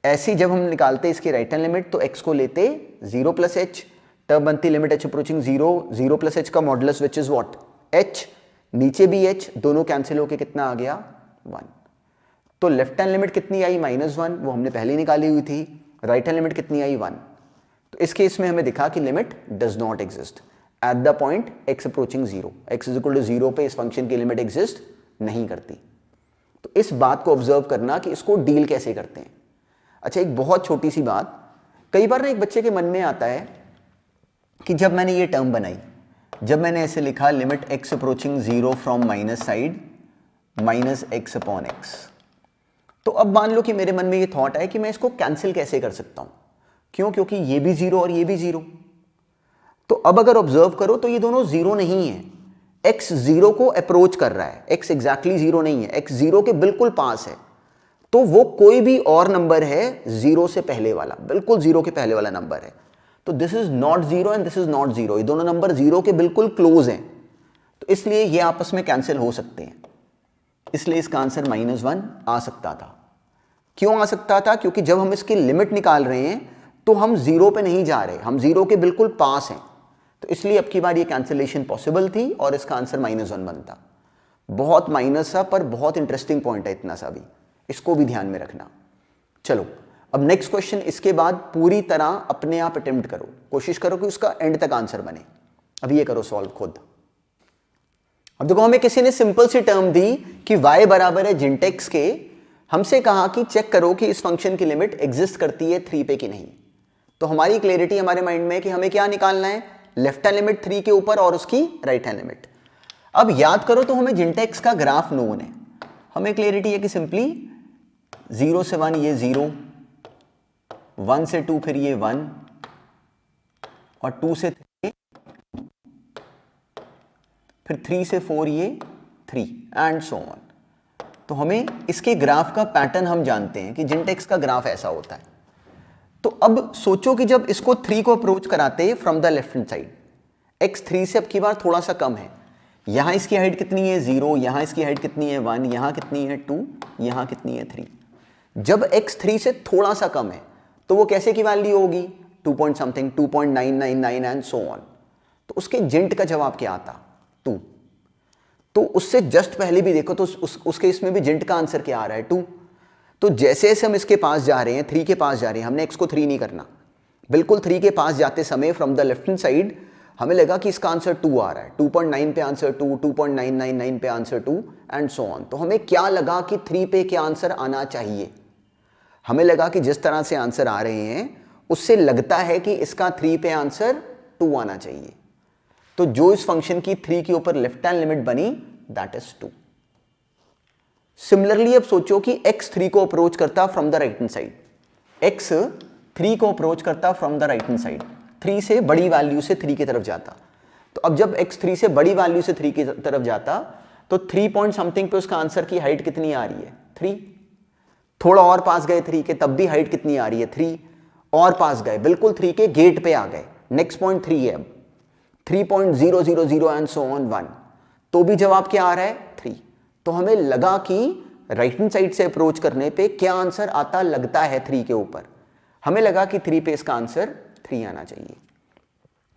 ऐसी जब हम निकालते इसकी राइट हैंड लिमिट तो x को लेते 0 प्लस h, तब बनती limit h approaching 0, 0 plus h का modulus which is what, h, नीचे भी h, दोनों कैंसिल होके कितना आ गया 1। तो लेफ्ट हैंड लिमिट कितनी आई -1, वो हमने पहले निकाली हुई थी। राइट हैंड लिमिट कितनी आई 1। तो इस केस में हमें दिखा कि limit does not exist at the point x approaching 0, x is equal to 0 पे इस फंक्शन की लिमिट एग्जिस्ट नहीं करती। तो इस बात को ऑब्जर्व करना कि इसको डील कैसे करते हैं। अच्छा, एक बहुत छोटी सी बात, कई बार ना एक बच्चे के मन में आता है कि जब मैंने ये टर्म बनाई जब मैंने ऐसे लिखा limit x approaching 0 from minus side minus x upon x, तो अब मान लो कि मेरे मन में ये थॉट है कि मैं इसको कैंसिल कैसे कर सकता हूं। क्यों? क्योंकि ये भी 0 और ये भी 0। तो अब अगर ऑब्जर्व करो तो ये दोनों 0 नहीं है, x 0 को अप्रोच कर रहा है, x एग्जैक्टली 0 नहीं है, x 0 के बिल्कुल पास है। तो वो कोई भी और नंबर है 0 से पहले वाला, बिल्कुल 0 के पहले वाला नंबर है। तो this is not 0 and this is not 0, ये दोनों नंबर 0 के बिल्कुल क्लोज हैं। तो इसलिए ये आपस में कैंसिल हो सकते हैं, इसलिए इसका आंसर -1 आ सकता था। क्यों आ सकता था? क्योंकि जब हम इसकी लिमिट निकाल रहे हैं तो हम 0 पे नहीं जा रहे, हम 0 के बिल्कुल पास हैं। तो इसलिए अब की बार ये कैंसिलेशन पॉसिबल थी और इसका आंसर -1 बनता। बहुत माइनस सा पर बहुत इंटरेस्टिंग पॉइंट है, इतना सा भी, इसको भी ध्यान में रखना। चलो अब नेक्स्ट क्वेश्चन, इसके बाद पूरी तरह अपने आप अटेम्प्ट करो, कोशिश करो कि उसका एंड तक आंसर बने। अब ये करो सॉल्व खुद। अब देखो हमें किसी ने सिंपल सी टर्म दी कि y बराबर है जिंटेक्स के, हमसे कहा कि चेक करो कि इस फंक्शन की लिमिट एग्जिस्ट करती है 3 पे कि नहीं। तो हमारी क्लैरिटी हमारे माइंड में है कि हमें क्या निकालना है, लेफ्ट हैंड लिमिट 3 के ऊपर और उसकी राइट हैंड लिमिट। अब याद करो तो हमें जिंटेक्स का ग्राफ नोन है, हमें क्लैरिटी है कि सिंपली 0 से 1 ये 0, 1 से 2 फिर ये 1 और 2 से 3, फिर 3 से 4 ये 3 एंड सो ऑन। तो हमें इसके ग्राफ का पैटर्न हम जानते हैं कि जिंटेक्स का ग्राफ ऐसा होता है। तो अब सोचो कि जब इसको 3 को अप्रोच कराते from the left hand side, x 3 से अब की बार थोड़ा सा कम है, यहां इसकी हाइट कितनी है 0, यहां इसकी हाइट कितनी है 1, यहां कितनी है 2, यहां कितनी है 3। जब x 3 से थोड़ा सा कम है तो वो कैसे की वैल्यू होगी, 2 point something, 2.999 and so on. तो उसके जिंट का जवाब क्या आता, 2। तो उससे जस्ट पहले भी देखो तो उसके इसमें भी जिंट का आंसर क्या आ रहा है, 2। तो जैसे जैसे हम इसके पास जा रहे हैं, 3 के पास जा रहे हैं, हमने x को 3 नहीं करना, बिल्कुल 3 के पास जाते समय from the left hand side हमें लगा कि इसका आंसर 2 आ रहा है, 2.9 पे आंसर 2, 2.999 पे आंसर 2 एंड सो ऑन। तो हमें क्या लगा कि 3 पे क्या आंसर आना चाहिए, हमें लगा कि जिस तरह से आंसर आ रहे हैं उससे लगता है कि इसका 3 पे आंसर 2 आना चाहिए। तो जो इस फंक्शन की 3 के ऊपर लेफ्ट हैंड लिमिट बनी दैट इज 2। सिमिलरली अब सोचो कि x 3 को अप्रोच करता from the right hand side, x 3 को अप्रोच करता from the right hand side, 3 से बड़ी वैल्यू से 3 की तरफ जाता। तो अब जब x 3 से बड़ी वैल्यू से 3 की तरफ जाता तो 3 पॉइंट समथिंग पे उसका आंसर की हाइट कितनी आ रही है, 3। थोड़ा और पास गए 3 के, तब भी हाइट कितनी आ रही है, 3। और पास गए, बिल्कुल 3 के गेट पे आ गए, नेक्स्ट पॉइंट 3 है, अब 3.000 एंड सो ऑन 1, तो भी जवाब क्या आ रहा है, 3। तो हमें लगा कि राइट हैंड साइड से अप्रोच करने पे क्या आंसर आता लगता है 3 के ऊपर, हमें लगा कि 3 पे इसका आंसर 3 आना चाहिए।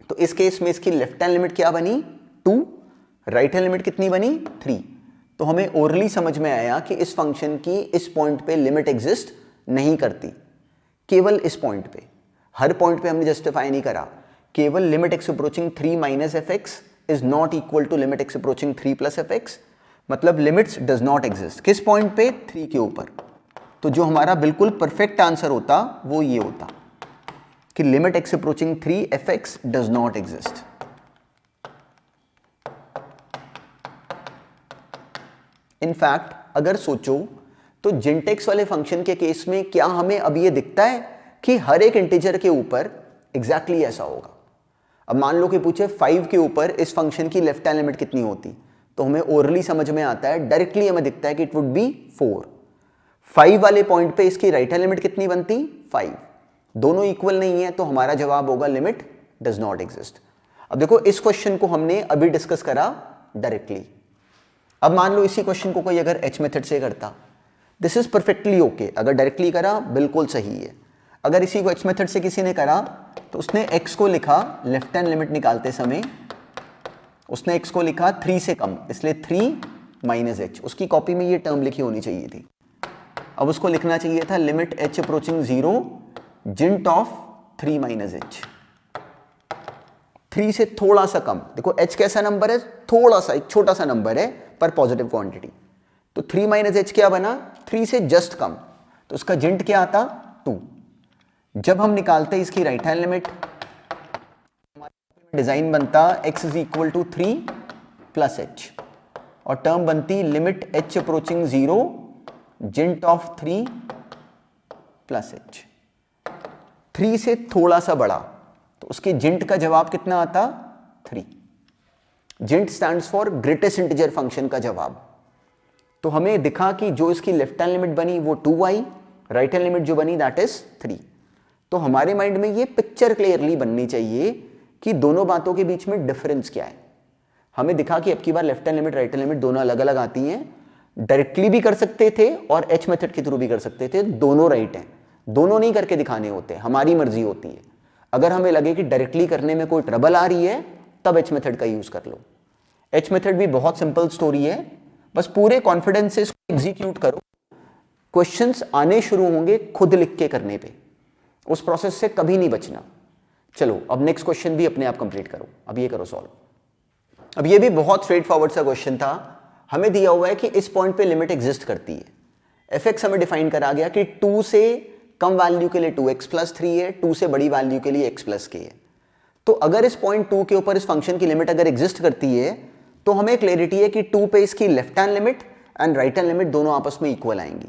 तो इस केस में इसकी लेफ्ट हैंड लिमिट क्या बनी, 2, राइट हैंड लिमिट कितनी बनी, 3। तो हमें ओरली समझ में आया कि इस फंक्शन की इस पॉइंट पे लिमिट एग्जिस्ट नहीं करती, केवल इस पॉइंट पे, हर पॉइंट पे हमने जस्टिफाई नहीं करा, केवल limit x approaching 3 minus fx is not equal to limit x approaching 3 plus fx, मतलब लिमिट्स डज नॉट एग्जिस्ट। किस पॉइंट पे, 3 के ऊपर। तो जो हमारा बिल्कुल परफेक्ट आंसर होता वो ये होता कि limit x approaching 3 fx does not exist. In fact अगर सोचो तो जिंटेक्स वाले फंक्शन के केस में क्या हमें अब ये दिखता है कि हर एक इंटीजर के ऊपर एग्जैक्टली ऐसा होगा। अब मान लो कि पूछे 5 के ऊपर इस फंक्शन की लेफ्ट हैंड लिमिट कितनी होती, तो हमें ओरली समझ में आता है, डायरेक्टली हमें दिखता है कि इट वुड बी 4। 5 वाले पॉइंट पे इसकी राइट हैंड लिमिट कितनी बनती, 5। दोनों इक्वल नहीं है तो हमारा जवाब होगा लिमिट डज नॉट एग्जिस्ट। अब देखो इस क्वेश्चन को हमने अभी डिस्कस करा डायरेक्टली। अब मान लो इसी क्वेश्चन को कोई अगर एच मेथड से करता, दिस इज परफेक्टली ओके। अगर डायरेक्टली करा बिल्कुल सही है, अगर इसी को एच मेथड से किसी ने करा तो उसने x को लिखा लेफ्ट हैंड लिमिट निकालते समय, उसने x को लिखा 3 से कम, इसलिए 3 माइनस एच, उसकी कॉपी में ये टर्म लिखी होनी चाहिए थी। अब उसको लिखना चाहिए था limit h approaching 0 gint of 3 minus h, 3 से थोड़ा सा कम। देखो h कैसा नंबर है, थोड़ा सा, एक छोटा सा नंबर है पर पॉजिटिव क्वांटिटी। तो 3 माइनस एच क्या बना, 3 से जस्ट कम, तो उसका जिंट क्या आता, 2। जब हम निकालते हैं इसकी राइट हैंड लिमिट, डिजाइन बनता x is equal to 3 plus h, और टर्म बनती limit h approaching 0 gint of 3 plus h. 3 से थोड़ा सा बड़ा, तो उसके जिंट का जवाब कितना आता? 3। Gint stands for greatest integer function का जवाब। तो हमें दिखा कि जो इसकी लेफ्ट हैंड लिमिट बनी वो 2y, राइट हैंड लिमिट जो बनी दैट इज 3। तो हमारे माइंड में ये पिक्चर क्लियरली बननी चाहिए कि दोनों बातों के बीच में डिफरेंस क्या है। हमें दिखा कि अब की बार left hand limit right hand limit दोनों अलग अलग आती हैं। डायरेक्टली भी कर सकते थे और एच मेथड के थ्रू भी कर सकते थे, दोनों राइट हैं। दोनों नहीं करके दिखाने होते, हमारी मर्जी होती है। अगर हमें लगे कि डायरेक्टली करने में कोई ट्रबल आ रही है तब एच मेथड का यूज कर लो। एच मेथड भी बहुत सिंपल स्टोरी है, बस पूरे कॉन्फिडेंस से इसको एग्जीक्यूट करो। क्वेश्चंस आने शुरू होंगे खुद लिख के करने पे, उस प्रोसेस से कभी नहीं बचना। चलो अब नेक्स्ट क्वेश्चन भी अपने आप कंप्लीट करो। अब ये करो सॉल्व। अब ये भी बहुत स्ट्रेट फॉरवर्ड सा क्वेश्चन था। हमें दिया हुआ है कि इस पॉइंट पे लिमिट एग्जिस्ट करती है। एफ हमें डिफाइन करा गया कि 2 से कम वैल्यू के लिए 2x प्लस 3 है, 2 से बड़ी वैल्यू के लिए x प्लस k है। तो अगर इस पॉइंट 2 के ऊपर इस फंक्शन की लिमिट अगर एग्जिस्ट करती है तो हमें क्लैरिटी है कि 2 पे इसकी left hand limit and right hand limit दोनों आपस में इक्वल आएंगी।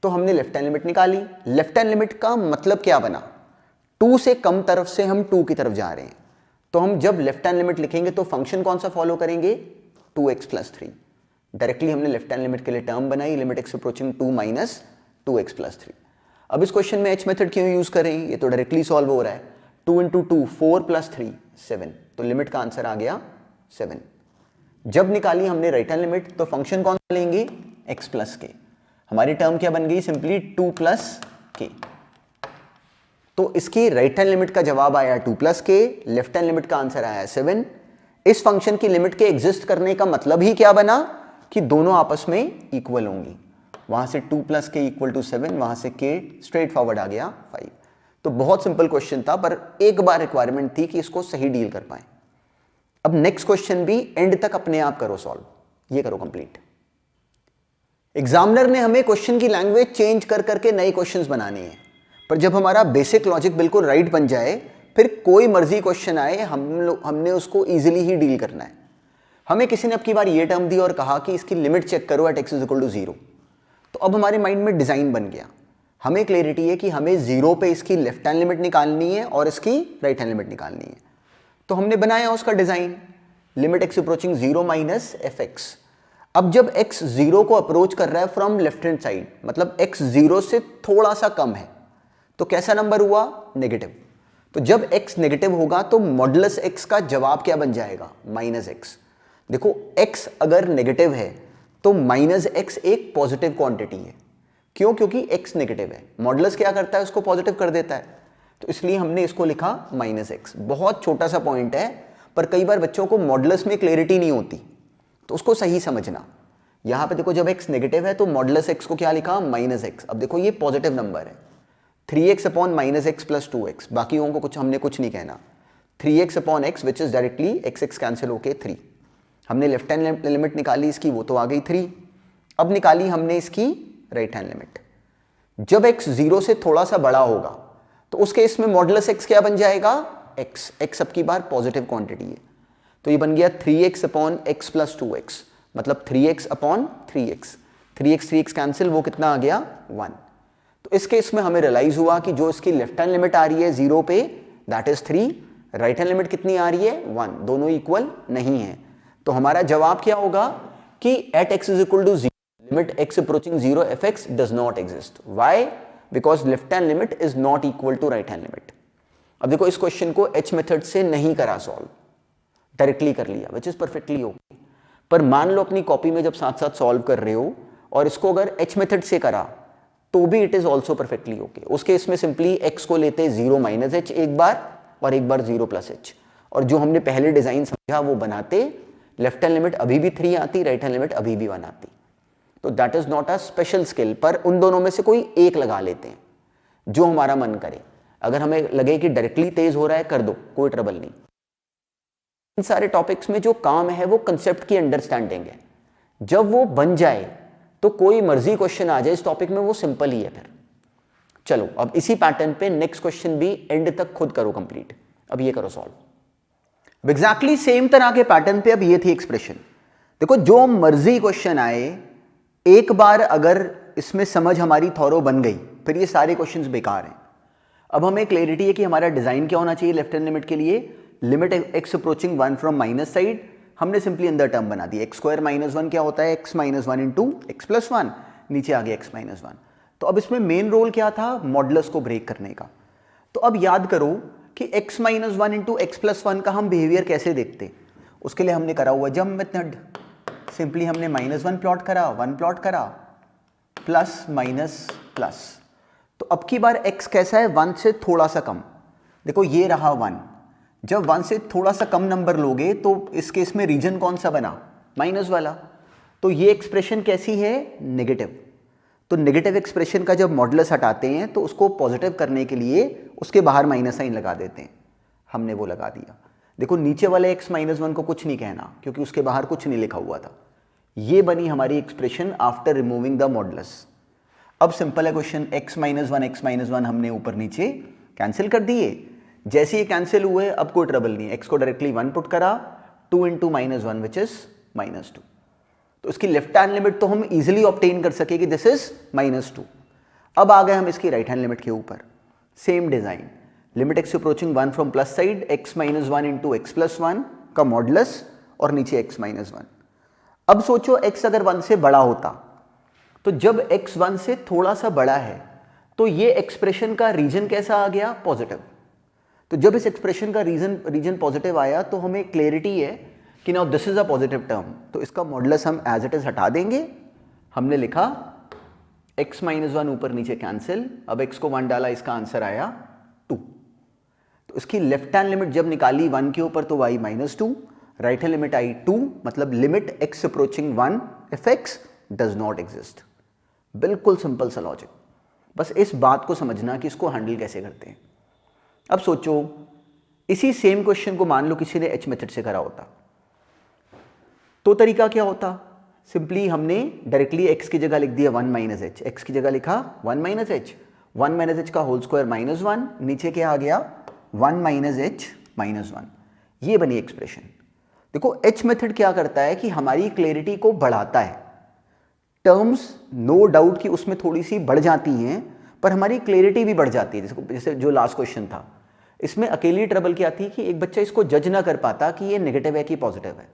तो हमने लेफ्ट हैंड लिमिट निकाली। लेफ्ट हैंड लिमिट का मतलब क्या बना? 2 से कम तरफ से हम 2 की तरफ जा रहे हैं, तो हम जब लेफ्ट हैंड लिमिट लिखेंगे तो फंक्शन कौन सा फॉलो करेंगे? 2x plus 3। डायरेक्टली हमने लेफ्ट हैंड लिमिट के लिए टर्म बनाई, limit x approaching 2 minus 2x plus 3। अब इस क्वेश्चन में h मेथड क्यों यूज कर रहे हैं? ये तो डायरेक्टली सॉल्व हो रहा है। 2 इंटू 2 4 प्लस 3 7, तो लिमिट का आंसर आ गया 7। जब निकाली हमने राइट हैंड लिमिट तो फंक्शन कौन सा लेंगे? x प्लस के। हमारी टर्म क्या बन गई? सिंपली 2 प्लस के। तो इसकी राइट हैंड लिमिट का जवाब आया 2 प्लस के, लेफ्ट हैंड लिमिट का आंसर आया 7। इस फंक्शन की लिमिट के एग्जिस्ट करने का मतलब ही क्या बना? कि दोनों आपस में इक्वल होंगी। वहां से 2 प्लस के इक्वल टू 7, वहां से के स्ट्रेट फॉरवर्ड आ गया 5। तो बहुत सिंपल क्वेश्चन था, पर एक बार रिक्वायरमेंट थी कि इसको सही डील कर पाए। अब नेक्स्ट क्वेश्चन भी एंड तक अपने आप करो सॉल्व। ये करो कंप्लीट। एग्जामिनर ने हमें क्वेश्चन की लैंग्वेज चेंज कर करके नए क्वेश्चंस बनाने हैं, पर जब हमारा बेसिक लॉजिक बिल्कुल राइट बन जाए फिर कोई मर्जी क्वेश्चन आए हमने उसको इजीली ही डील करना है। हमें किसी ने अब की बार ये टर्म दी और कहा कि इसकी लिमिट चेक करो at x is equal to 0। तो अब हमारे माइंड में डिजाइन बन गया। हमें क्लैरिटी है कि हमें 0 पे इसकी लेफ्ट हैंड लिमिट निकालनी है और इसकी राइट हैंड लिमिट निकालनी है। तो हमने बनाया उसका design, limit x approaching 0 minus fx। अब जब x 0 को अप्रोच कर रहा है फ्रॉम लेफ्ट हैंड साइड, मतलब x 0 से थोड़ा सा कम है, तो कैसा नंबर हुआ? नेगेटिव। तो जब x नेगेटिव होगा तो मॉडुलस x का जवाब क्या बन जाएगा? Minus x। देखो x अगर नेगेटिव है तो माइनस x एक पॉजिटिव क्वांटिटी है। क्यों? क्योंकि x नेगेटिव है। मॉडुलस क्या करता है? उसको पॉजिटिव कर देता है। तो इसलिए हमने इसको लिखा माइनस x। बहुत छोटा सा पॉइंट है, पर कई बार बच्चों को मॉडुलस में क्लैरिटी नहीं होती, तो उसको सही समझना। यहां पे देखो जब x नेगेटिव है तो मॉडुलस x को क्या लिखा? Minus x। अब देखो ये पॉजिटिव नंबर है, 3x upon minus x plus 2x। बाकियों को हमने कुछ नहीं कहना। 3x upon x which is directly x cancel होके 3। हमने लेफ्ट हैंड लिमिट निकाली इसकी, वो तो आ गई 3। अब निकाली हमने इसकी राइट हैंड लिमिट। जब x 0 से थोड़ा सा बड़ा होगा तो उस केस में मॉडुलस x क्या बन जाएगा? x अब की बार पॉजिटिव क्वांटिटी है, तो ये बन गया 3x upon x plus 2x, मतलब 3x upon 3x। 3x cancel, वो कितना आ गया? 1। तो इस केस में हमें रियलाइज हुआ कि जो इसकी लेफ्ट हैंड लिमिट आ रही है 0 पे that is 3, right hand limit कितनी आ रही है? 1। दोनों इक्वल नहीं है। तो हमारा जवाब क्या होगा कि at x is equal to 0 limit x approaching 0 fx does not exist. Why? Because left hand limit is not equal to right hand limit. अब देखो इस क्वेश्चन को h मेथड से नहीं करा सॉल्व, डायरेक्टली कर लिया, विच इज परफेक्टली ओके। पर मान लो अपनी कॉपी में जब साथ साथ सॉल्व कर रहे हो और इसको अगर h मेथड से करा तो भी it is also perfectly okay. उस केस में सिंपली x को लेते 0 माइनस h एक बार और एक बार 0 प्लस h, और जो हमने पहले डिजाइन समझा वो बनाते। लेफ्ट हैंड लिमिट अभी भी 3 आती, राइट हैंड लिमिट अभी भी 1 आती। तो that is not a special skill, पर उन दोनों में से कोई एक लगा लेते हैं जो हमारा मन करे। अगर हमें लगे कि डायरेक्टली तेज हो रहा है कर दो, कोई ट्रबल नहीं। इन सारे टॉपिक्स में जो काम है वो कंसेप्ट की अंडरस्टैंडिंग है। जब वो बन जाए तो कोई मर्जी क्वेश्चन आ जाए इस टॉपिक में, वो सिंपल ही है फिर। चलो अब इसी पैटर्न पे नेक्स्ट क्वेश्चन भी एंड तक खुद करो कंप्लीट। अब ये करो सॉल्व। एग्जैक्टली सेम तरह के पैटर्न पे अब ये थी एक्सप्रेशन। देखो जो मर्जी क्वेश्चन आए, एक बार अगर इसमें समझ हमारी थॉरो बन गई फिर ये सारे क्वेश्चंस बेकार हैं। अब हमें क्लैरिटी है कि हमारा डिजाइन क्या होना चाहिए लेफ्ट हैंड लिमिट के लिए। Limit x approaching 1 from minus side, हमने सिंपली अंदर टर्म बना दी। एक्स स्क्वायर माइनस 1 क्या होता है, x minus 1 into x plus 1, नीचे आ गया एक्स माइनस 1। तो अब इसमें मेन रोल क्या था, मॉडुलस को ब्रेक करने का। तो अब याद करो कि x minus 1 into x plus 1 का हम बिहेवियर कैसे देखते, उसके लिए हमने करा हुआ जंप मेथड। सिंपली हमने -1 प्लॉट करा, 1 प्लॉट करा, प्लस माइनस प्लस। तो अब की बार x कैसा है, 1 से थोड़ा सा कम। देखो ये रहा 1, जब 1 से थोड़ा सा कम नंबर लोगे तो इस केस में रीजन कौन सा बना, माइनस वाला। तो ये एक्सप्रेशन कैसी है, नेगेटिव। तो नेगेटिव एक्सप्रेशन का जब मॉडुलस हटाते हैं तो उसको पॉजिटिव करने के लिए उसके बाहर माइनस साइन लगा देते हैं, हमने वो लगा दिया। देखो नीचे वाले x माइनस 1 को कुछ नहीं कहना क्योंकि उसके बाहर कुछ नहीं लिखा हुआ था। ये बनी हमारी expression after removing the modulus. अब सिंपल है क्वेश्चन, x माइनस 1 हमने ऊपर नीचे कैंसिल कर दिए। जैसे ये कैंसिल हुए अब कोई ट्रबल नहीं है, x को डायरेक्टली 1 पुट करा, 2 इंटू माइनस 1 विच इज -2। तो इसकी लेफ्ट हैंड लिमिट तो हम इजीली ऑब्टेन कर सके कि दिस इज -2। अब आ गए हम इसकी राइट हैंड लिमिट के ऊपर, same design. Limit x approaching 1 from plus side, x minus 1 into x plus 1 का मॉडुलस और नीचे x माइनस 1। अब सोचो x अगर 1 से बड़ा होता, तो जब x 1 से थोड़ा सा बड़ा है तो ये एक्सप्रेशन का रीजन कैसा आ गया, पॉजिटिव। तो जब इस एक्सप्रेशन का रीजन पॉजिटिव आया तो हमें क्लैरिटी है कि now this is a positive term. तो इसका मॉडुलस हम एज इट इज हटा देंगे। हमने लिखा x माइनस 1 ऊपर नीचे कैंसिल, अब x को 1 डाला, इसका आंसर आया 2। तो इसकी लेफ्ट हैंड लिमिट जब निकाली 1 के ऊपर तो y -2, राइट हैंड लिमिट आई 2, मतलब limit x approaching 1 if x does not exist. बिल्कुल सिंपल सा लॉजिक, बस इस बात को समझना कि इसको हैंडल कैसे करते हैं। अब सोचो इसी सेम क्वेश्चन को मान लो किसी ने h मेथड से करा होता, तो तरीका क्या होता, सिंपली हमने डायरेक्टली x की जगह लिख दिया 1 माइनस h, x की जगह लिखा 1 माइनस h, 1 माइनस h का होल स्क्वायर -1, नीचे क्या आ गया 1 माइनस h -1। ये बनी एक्सप्रेशन। देखो h मेथड क्या करता है कि हमारी क्लैरिटी को बढ़ाता है। टर्म्स नो डाउट कि उसमें थोड़ी सी बढ़ जाती हैं, पर हमारी क्लैरिटी भी बढ़ जाती है। जैसे जो लास्ट क्वेश्चन था, इसमें अकेली ट्रबल क्या थी कि एक बच्चा इसको जज ना कर पाता कि ये नेगेटिव है कि पॉजिटिव है।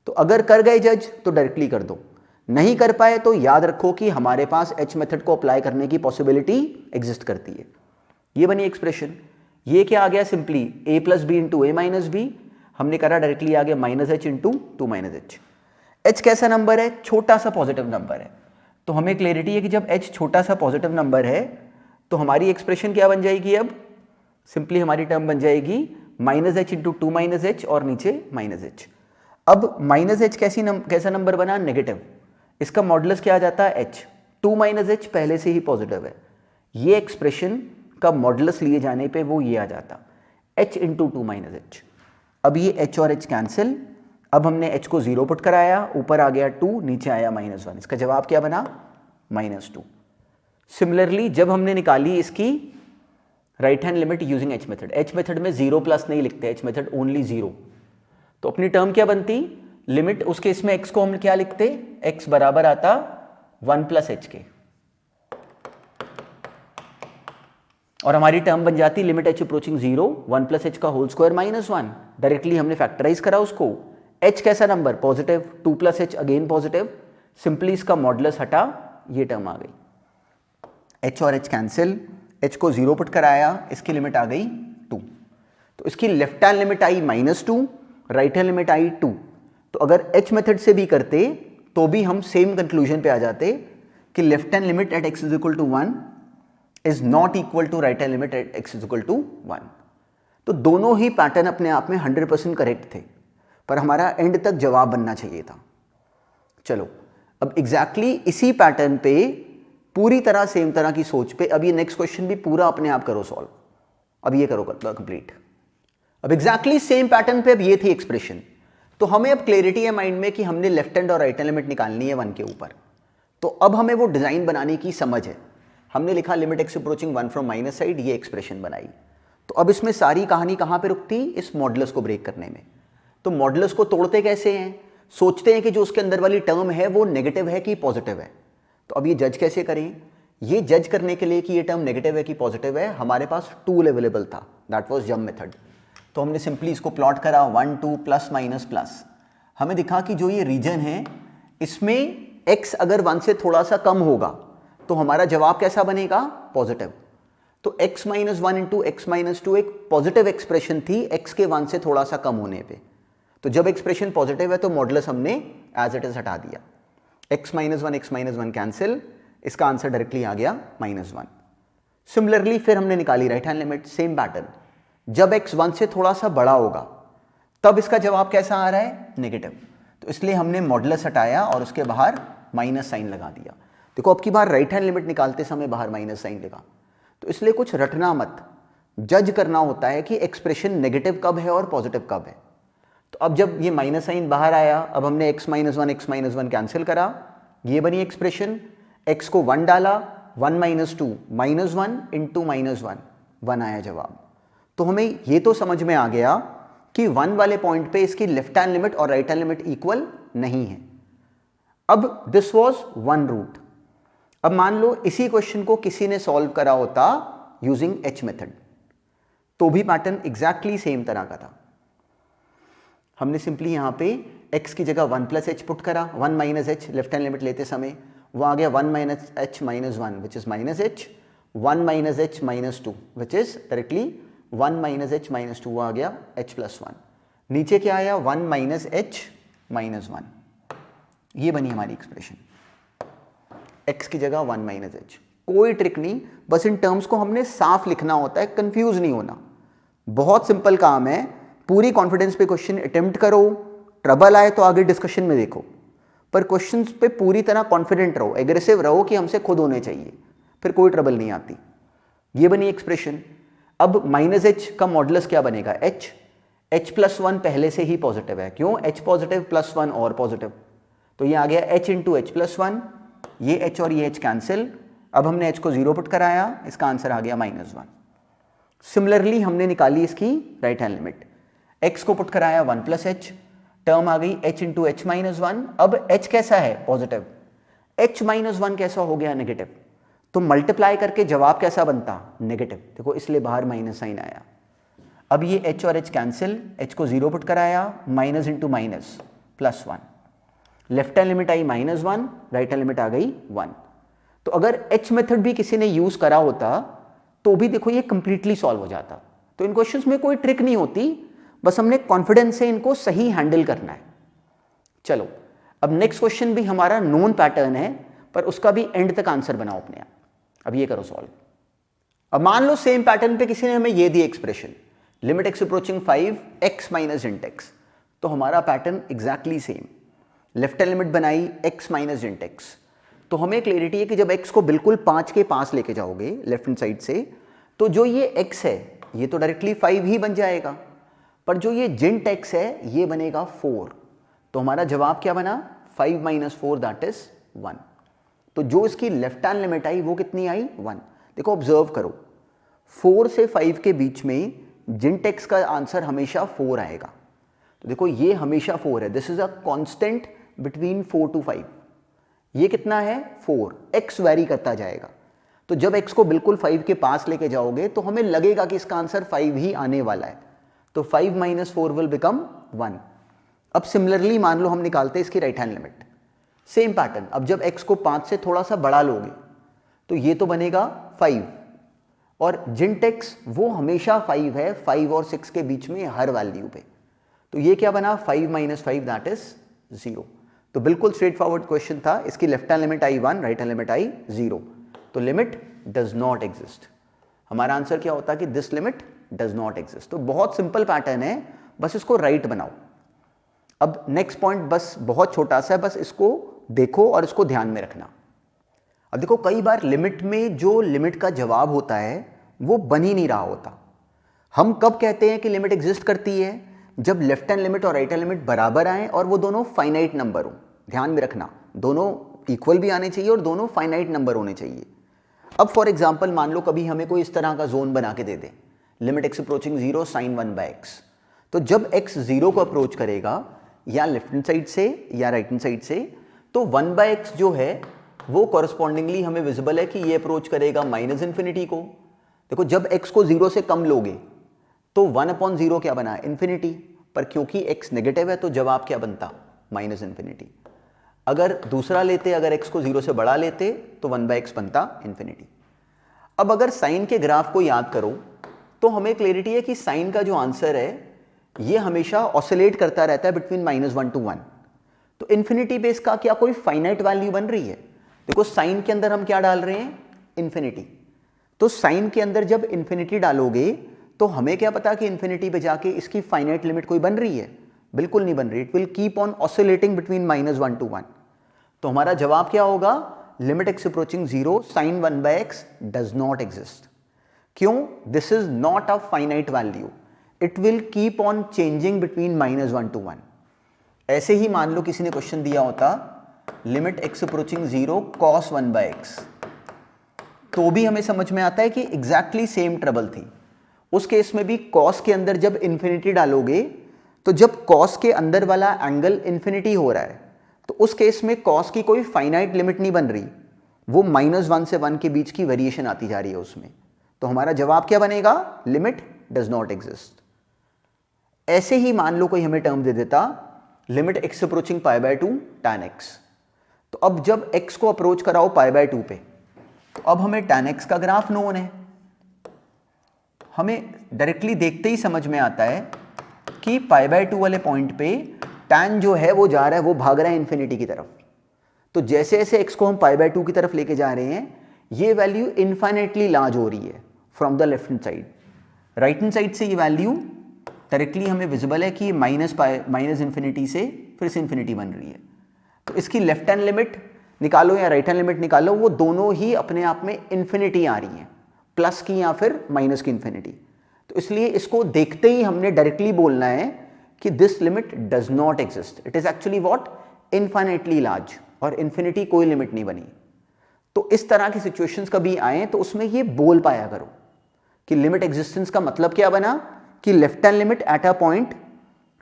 तो अगर कर गए जज तो डायरेक्टली कर दो, नहीं कर पाए तो याद रखो कि हमारे पास h मेथड को अप्लाई करने की पॉसिबिलिटी एग्जिस्ट करती है। ये बनी एक्सप्रेशन। ये क्या आ गया, simply a plus B into A minus B, हमने करा डायरेक्टली आ गया -h into 2 minus h। h कैसा नंबर है, छोटा सा पॉजिटिव नंबर है। तो हमें क्लैरिटी है कि जब h छोटा सा पॉजिटिव नंबर है तो हमारी एक्सप्रेशन क्या बन जाएगी, अब सिंपली हमारी टर्म बन जाएगी -h इंटू 2 माइनस h और नीचे -h। अब -h कैसा नंबर बना, नेगेटिव। इसका मॉडुलस क्या आ जाता है, h। 2 माइनस h पहले से ही पॉजिटिव है। ये एक्सप्रेशन का मॉडुलस लिए जाने पे वो ये आ जाता h इंटू 2 माइनस h। अब ये h और h कैंसिल, अब हमने h को 0 पुट कराया, ऊपर आ गया 2, नीचे आया -1। इसका जवाब क्या बना, -2। सिमिलरली जब हमने निकाली इसकी right hand limit using h method, h method में 0 प्लस नहीं लिखते, h मेथड ओनली 0। तो अपनी टर्म क्या बनती, लिमिट, उस केस में x को हम क्या लिखते, x बराबर आता 1 प्लस h के, और हमारी टर्म बन जाती limit h approaching 0, 1 plus h का होल स्क्वायर -1। डायरेक्टली हमने फैक्टराइज करा उसको, h कैसा number, positive, 2 plus h again positive, simply इसका मॉडुलस हटा, ये टर्म आ गई। h और h कैंसिल, h को 0 पुट कराया, इसकी लिमिट आ गई 2। तो इसकी लेफ्ट हैंड लिमिट आई -2, राइट हैंड लिमिट आई 2। तो अगर h मेथड से भी करते तो भी हम सेम कंक्लूजन पे आ जाते कि left hand limit at x is equal to 1 is not equal to right hand limit at x is equal to 1। तो दोनों ही पैटर्न अपने आप में 100% करेक्ट थे, पर हमारा एंड तक जवाब बनना चाहिए था। चलो अब एग्जैक्टली इसी पैटर्न पे पूरी तरह सेम तरह की सोच पे अब ये नेक्स्ट क्वेश्चन भी पूरा अपने आप करो सॉल्व। अब ये करो कंप्लीट। अब एग्जैक्टली सेम पैटर्न पे अब ये थी एक्सप्रेशन। तो हमें अब क्लैरिटी है माइंड में कि हमने लेफ्ट हैंड और राइट हैंड लिमिट निकालनी है 1 के ऊपर। तो अब हमें वो डिजाइन बनाने की समझ है। हमने लिखा limit x approaching 1 from minus side, ये एक्सप्रेशन बनाई। तो अब इसमें सारी कहानी कहां पे रुकती, इस मॉडुलस को ब्रेक करने में। तो मॉडुलस को तोड़ते कैसे हैं? सोचते हैं कि जो उसके अंदर वाली टर्म है वो नेगेटिव है कि पॉजिटिव है। तो अब ये जज कैसे करें? ये जज करने के लिए कि ये टर्म नेगेटिव है कि पॉजिटिव है, हमारे पास टूल अवेलेबल था, दैट वाज जम मेथड। तो हमने सिंपली इसको प्लॉट करा 1 2 प्लस माइनस प्लस। हमें दिखा कि जो ये रीजन है इसमें x अगर 1 से थोड़ा सा कम होगा तो हमारा जवाब कैसा बनेगा? पॉजिटिव। तो x minus 1 into x minus 2 एक पॉजिटिव एक्सप्रेशन थी x के 1 से थोड़ा सा कम होने पे। तो जब एक्सप्रेशन पॉजिटिव है तो मॉडुलस हमने एज इट इज हटा दिया। x माइनस 1 कैंसिल, इसका आंसर डायरेक्टली आ गया -1। सिमिलरली फिर हमने निकाली right hand limit, same pattern. जब x 1 से थोड़ा सा बड़ा होगा तब इसका जवाब कैसा आ रहा है? नेगेटिव। तो इसलिए हमने मॉडुलस हटाया और उसके बाहर माइनस साइन लगा दिया। देखो अब की बार राइट हैंड लिमिट निकालते समय बाहर माइनस साइन लगा। तो इसलिए कुछ रटना मत, जज करना होता है कि एक्सप्रेशन नेगेटिव कब है और पॉजिटिव कब है। तो अब जब ये माइनस साइन बाहर आया, अब हमने x माइनस 1 कैंसिल करा, ये बनी एक्सप्रेशन। x को 1 डाला, 1 माइनस 2 -1 इंटू -1, 1 आया जवाब। तो हमें ये तो समझ में आ गया कि 1 वाले पॉइंट पे इसकी लेफ्ट हैंड लिमिट और राइट हैंड लिमिट इक्वल नहीं है। अब दिस वाज वन रूट। अब मान लो इसी क्वेश्चन को किसी ने सॉल्व करा होता यूजिंग h मेथड, तो भी पैटर्न एग्जैक्टली सेम तरह का था। हमने सिंपली यहां पे x की जगह 1 प्लस h पुट करा, 1 minus h left hand limit लेते समय वो आ गया 1 minus h minus 1 which is minus h, 1 minus h minus 2 which is directly 1 minus h minus 2 आ गया h प्लस 1। नीचे क्या आया? 1 माइनस h माइनस 1। ये बनी हमारी एक्सप्रेशन, x की जगह 1 माइनस h। कोई ट्रिक नहीं, बस इन टर्म्स को हमने साफ लिखना होता है, कंफ्यूज नहीं होना। बहुत सिंपल काम है। पूरी कॉन्फिडेंस पे क्वेश्चन अटेम्प्ट करो, ट्रबल आए तो आगे डिस्कशन में देखो, पर क्वेश्चंस पे पूरी तरह कॉन्फिडेंट रहो, एग्रेसिव रहो कि हमसे खुद होने चाहिए, फिर कोई ट्रबल नहीं आती। ये बनी एक्सप्रेशन। अब माइनस h का मॉडुलस क्या बनेगा? h प्लस 1 पहले से ही पॉजिटिव है। क्यों? h पॉजिटिव प्लस 1 और पॉजिटिव, तो ये आ गया h इंटू एच प्लस 1। ये h और ये h कैंसिल। अब हमने h को 0 पुट कराया, इसका आंसर आ गया -1। सिमिलरली हमने निकाली इसकी राइट हैंड लिमिट, x को पुट कराया 1 प्लस h, टर्म आ गई h इंटू एच माइनस 1। अब h कैसा है? पॉजिटिव। h माइनस 1 कैसा हो गया? नेगेटिव। तो मल्टीप्लाई करके जवाब कैसा बनता? नेगेटिव। देखो इसलिए बाहर माइनस साइन आया। अब ये h और h कैंसिल, h को 0 पुट कराया, minus into minus plus 1। Left hand limit आई -1, राइट हैंड लिमिट आ गई 1। तो अगर h मेथड भी किसी ने यूज करा होता तो भी देखो ये कंप्लीटली सॉल्व हो जाता। तो इन क्वेश्चंस में कोई ट्रिक नहीं होती, बस हमने कॉन्फिडेंस से इनको सही हैंडल करना है। चलो अब नेक्स्ट क्वेश्चन भी हमारा नोन पैटर्न है, पर उसका भी एंड तक आंसर बनाओ अपने आप। अब ये करो सॉल्व। अब मान लो सेम पैटर्न पे किसी ने हमें ये दी expression, limit x approaching 5 x minus int x। तो हमारा pattern exactly same, left hand limit बनाई x माइनस इंट x। तो हमें क्लियरिटी है कि जब x को बिल्कुल 5 के पास लेके जाओगे लेफ्ट हैंड साइड से, तो जो ये x है ये तो डायरेक्टली 5 ही बन जाएगा, पर जो ये जिंट x है ये बनेगा 4। तो हमारा जवाब क्या बना? 5 माइनस 4 दैट इज 1। तो जो इसकी लेफ्ट हैंड लिमिट आई वो कितनी आई? 1। देखो ऑब्जर्व करो, 4 से 5 के बीच में जिंट x का आंसर हमेशा 4 आएगा। तो देखो ये हमेशा 4 है, this is a constant between 4 to 5। ये कितना है? 4। x वैरी करता जाएगा। तो जब x को बिल्कुल 5 के पास लेके जाओगे तो हमें लगेगा कि इसका आंसर 5 ही आने वाला है। तो 5 माइनस 4 विल बिकम 1। अब सिमिलरली मान लो हम निकालते हैं इसकी right hand limit, same pattern. अब जब x को 5 से थोड़ा सा बड़ा लोगे तो ये तो बनेगा 5, और जिंट x वो हमेशा 5 है, 5 और 6 के बीच में हर वैल्यू पे। तो ये क्या बना? 5 माइनस 5 दैट इज 0। तो बिल्कुल स्ट्रेट फॉरवर्ड क्वेश्चन था। इसकी लेफ्ट हैंड लिमिट आई 1, राइट हैंड लिमिट आई 0। तो लिमिट डज नॉट एग्जिस्ट। हमारा आंसर क्या होता है कि this limit does not exist. तो बहुत सिंपल पैटर्न है, बस इसको राइट बनाओ। अब नेक्स्ट पॉइंट बस बहुत छोटा सा है, बस इसको देखो और इसको ध्यान में रखना। अब देखो कई बार लिमिट में जो लिमिट का जवाब होता है वो बन ही नहीं रहा होता। हम कब कहते हैं कि लिमिट एग्जिस्ट करती है? जब लेफ्ट हैंड लिमिट और राइट हैंड लिमिट बराबर आए और वो दोनों फाइनाइट नंबर हो। ध्यान में रखना, दोनों इक्वल भी आने चाहिए और दोनों फाइनाइट नंबर होने चाहिए। अब फॉर एग्जांपल मान लो कभी हमें कोई इस तरह का जोन बना के दे दे, limit x approaching 0 sin 1/x। तो जब x 0 को अप्रोच करेगा या लेफ्ट हैंड साइड से या राइट हैंड साइड से, तो 1/x जो है वो कॉरस्पॉन्डिंगली हमें विजिबल है कि ये अप्रोच करेगा माइनस इन्फिनिटी को। देखो जब x को 0 से कम लोगे तो 1/0 क्या बना, इन्फिनिटी, पर क्योंकि x नेगेटिव है तो जवाब क्या बनता, माइनस इन्फिनिटी। अगर दूसरा लेते, अगर x को 0 से बड़ा लेते तो 1/x बनता इन्फिनिटी। अब अगर साइन के ग्राफ को याद करो तो हमें क्लैरिटी है कि साइन का जो आंसर है ये हमेशा ऑसिलेट करता रहता है बिटवीन -1 to 1। तो इन्फिनिटी पे इसका क्या कोई फाइनाइट वैल्यू बन रही है? देखो साइन के अंदर हम क्या डाल रहे हैं, इन्फिनिटी। तो साइन के अंदर जब इन्फिनिटी डालोगे तो हमें क्या पता कि इन्फिनिटी पे जाके इसकी फाइनाइट लिमिट कोई बन रही है? बिल्कुल नहीं बन रही। It will keep on oscillating between -1 to 1। तो हमारा जवाब क्या होगा, limit x approaching 0 sine 1/x does not exist. क्यों? This is not a finite value, it will keep on changing between -1 to 1। ऐसे ही मान लो किसी ने क्वेश्चन दिया होता limit x approaching 0 cos 1/x, तो भी हमें समझ में आता है कि एग्जैक्टली सेम ट्रबल थी। उस केस में भी cos के अंदर जब इन्फिनिटी डालोगे तो जब cos के अंदर वाला एंगल इन्फिनिटी हो रहा है तो उस केस में cos की कोई फाइनाइट लिमिट नहीं बन रही, वो -1 से 1 के बीच की वेरिएशन आती जा रही है उसमें। तो हमारा जवाब क्या बनेगा, लिमिट डज नॉट एग्जिस्ट। ऐसे ही मान लो कोई हमें टर्म दे देता limit x approaching π/2 tan x। तो अब जब x को अप्रोच कराओ π/2 पे तो अब हमें tan x का ग्राफ नोन है। हमें डायरेक्टली देखते ही समझ में आता है कि π/2 वाले पॉइंट पे tan जो है वो जा रहा है, वो भाग रहा है इन्फिनिटी की तरफ। तो जैसे जैसे x को हम π/2 की तरफ लेके जा रहे हैं ये वैल्यू इनफाइनाइटली लार्ज हो रही है from the left hand side. Right hand side से ये वैल्यू डायरेक्टली हमें विजिबल है कि माइनस इन्फिनिटी से फिर से इन्फिनिटी बन रही है। तो इसकी लेफ्ट हैंड लिमिट निकालो या राइट हैंड लिमिट निकालो, वो दोनों ही अपने आप में इन्फिनिटी आ रही हैं, प्लस की या फिर माइनस की इन्फिनिटी। तो इसलिए इसको देखते ही हमने डायरेक्टली बोलना है कि this limit does not exist, it is actually what, infinitely large, और इन्फिनिटी कोई लिमिट नहीं बनी। तो इस तरह की सिचुएशंस कभी आए तो उसमें ये बोल पाया करो कि लिमिट एग्जिस्टेंस का मतलब क्या बना कि left hand limit at a point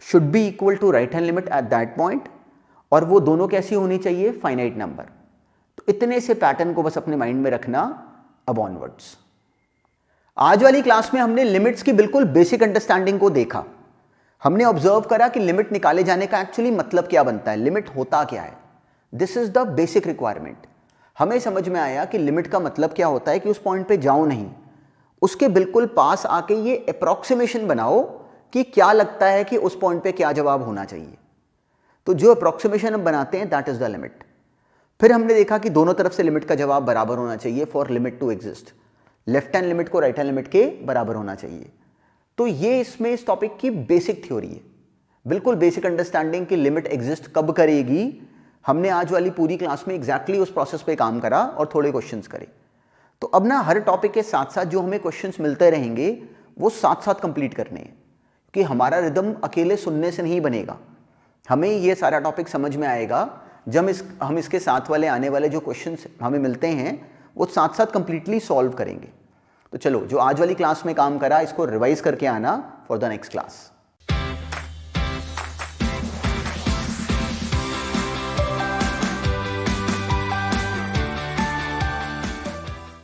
should be equal to right hand limit at that point, और वो दोनों कैसी होनी चाहिए, फाइनाइट नंबर। तो इतने से पैटर्न को बस अपने माइंड में रखना अब ऑनवर्ड्स। आज वाली क्लास में हमने लिमिट्स की बिल्कुल बेसिक अंडरस्टैंडिंग को देखा। हमने ऑब्जर्व करा कि लिमिट निकाले जाने का एक्चुअली मतलब क्या बनता है, लिमिट होता क्या है। This is the basic requirement. हमें समझ में आया कि लिमिट का मतलब क्या होता है कि उस पॉइंट पे जाओ नहीं, उसके बिल्कुल पास आके ये अप्रॉक्सीमेशन बनाओ कि क्या लगता है कि उस पॉइंट पे क्या जवाब होना चाहिए। तो जो अप्रॉक्सीमेशन हम बनाते हैं दैट इज द लिमिट। फिर हमने देखा कि दोनों तरफ से लिमिट का जवाब बराबर होना चाहिए for limit to exist. Left hand limit को राइट हैंड लिमिट के बराबर होना चाहिए। तो ये इसमें इस टॉपिक की बेसिक थ्योरी है, बिल्कुल बेसिक अंडरस्टैंडिंग कि लिमिट एग्जिस्ट कब करेगी। हमने आज वाली पूरी क्लास में एग्जैक्टली उस प्रोसेस पे काम करा और थोड़े क्वेश्चंस करे। तो अब ना हर टॉपिक के साथ साथ जो हमें क्वेश्चंस मिलते रहेंगे वो साथ साथ कंप्लीट करने हैं, कि हमारा रिदम अकेले सुनने से नहीं बनेगा। हमें ये सारा टॉपिक समझ में आएगा जब हम इसके साथ वाले आने वाले जो क्वेश्चंस हमें मिलते हैं वो साथ साथ कंप्लीटली सॉल्व करेंगे। तो चलो, जो आज वाली क्लास में काम करा इसको रिवाइज करके आना फॉर द नेक्स्ट क्लास।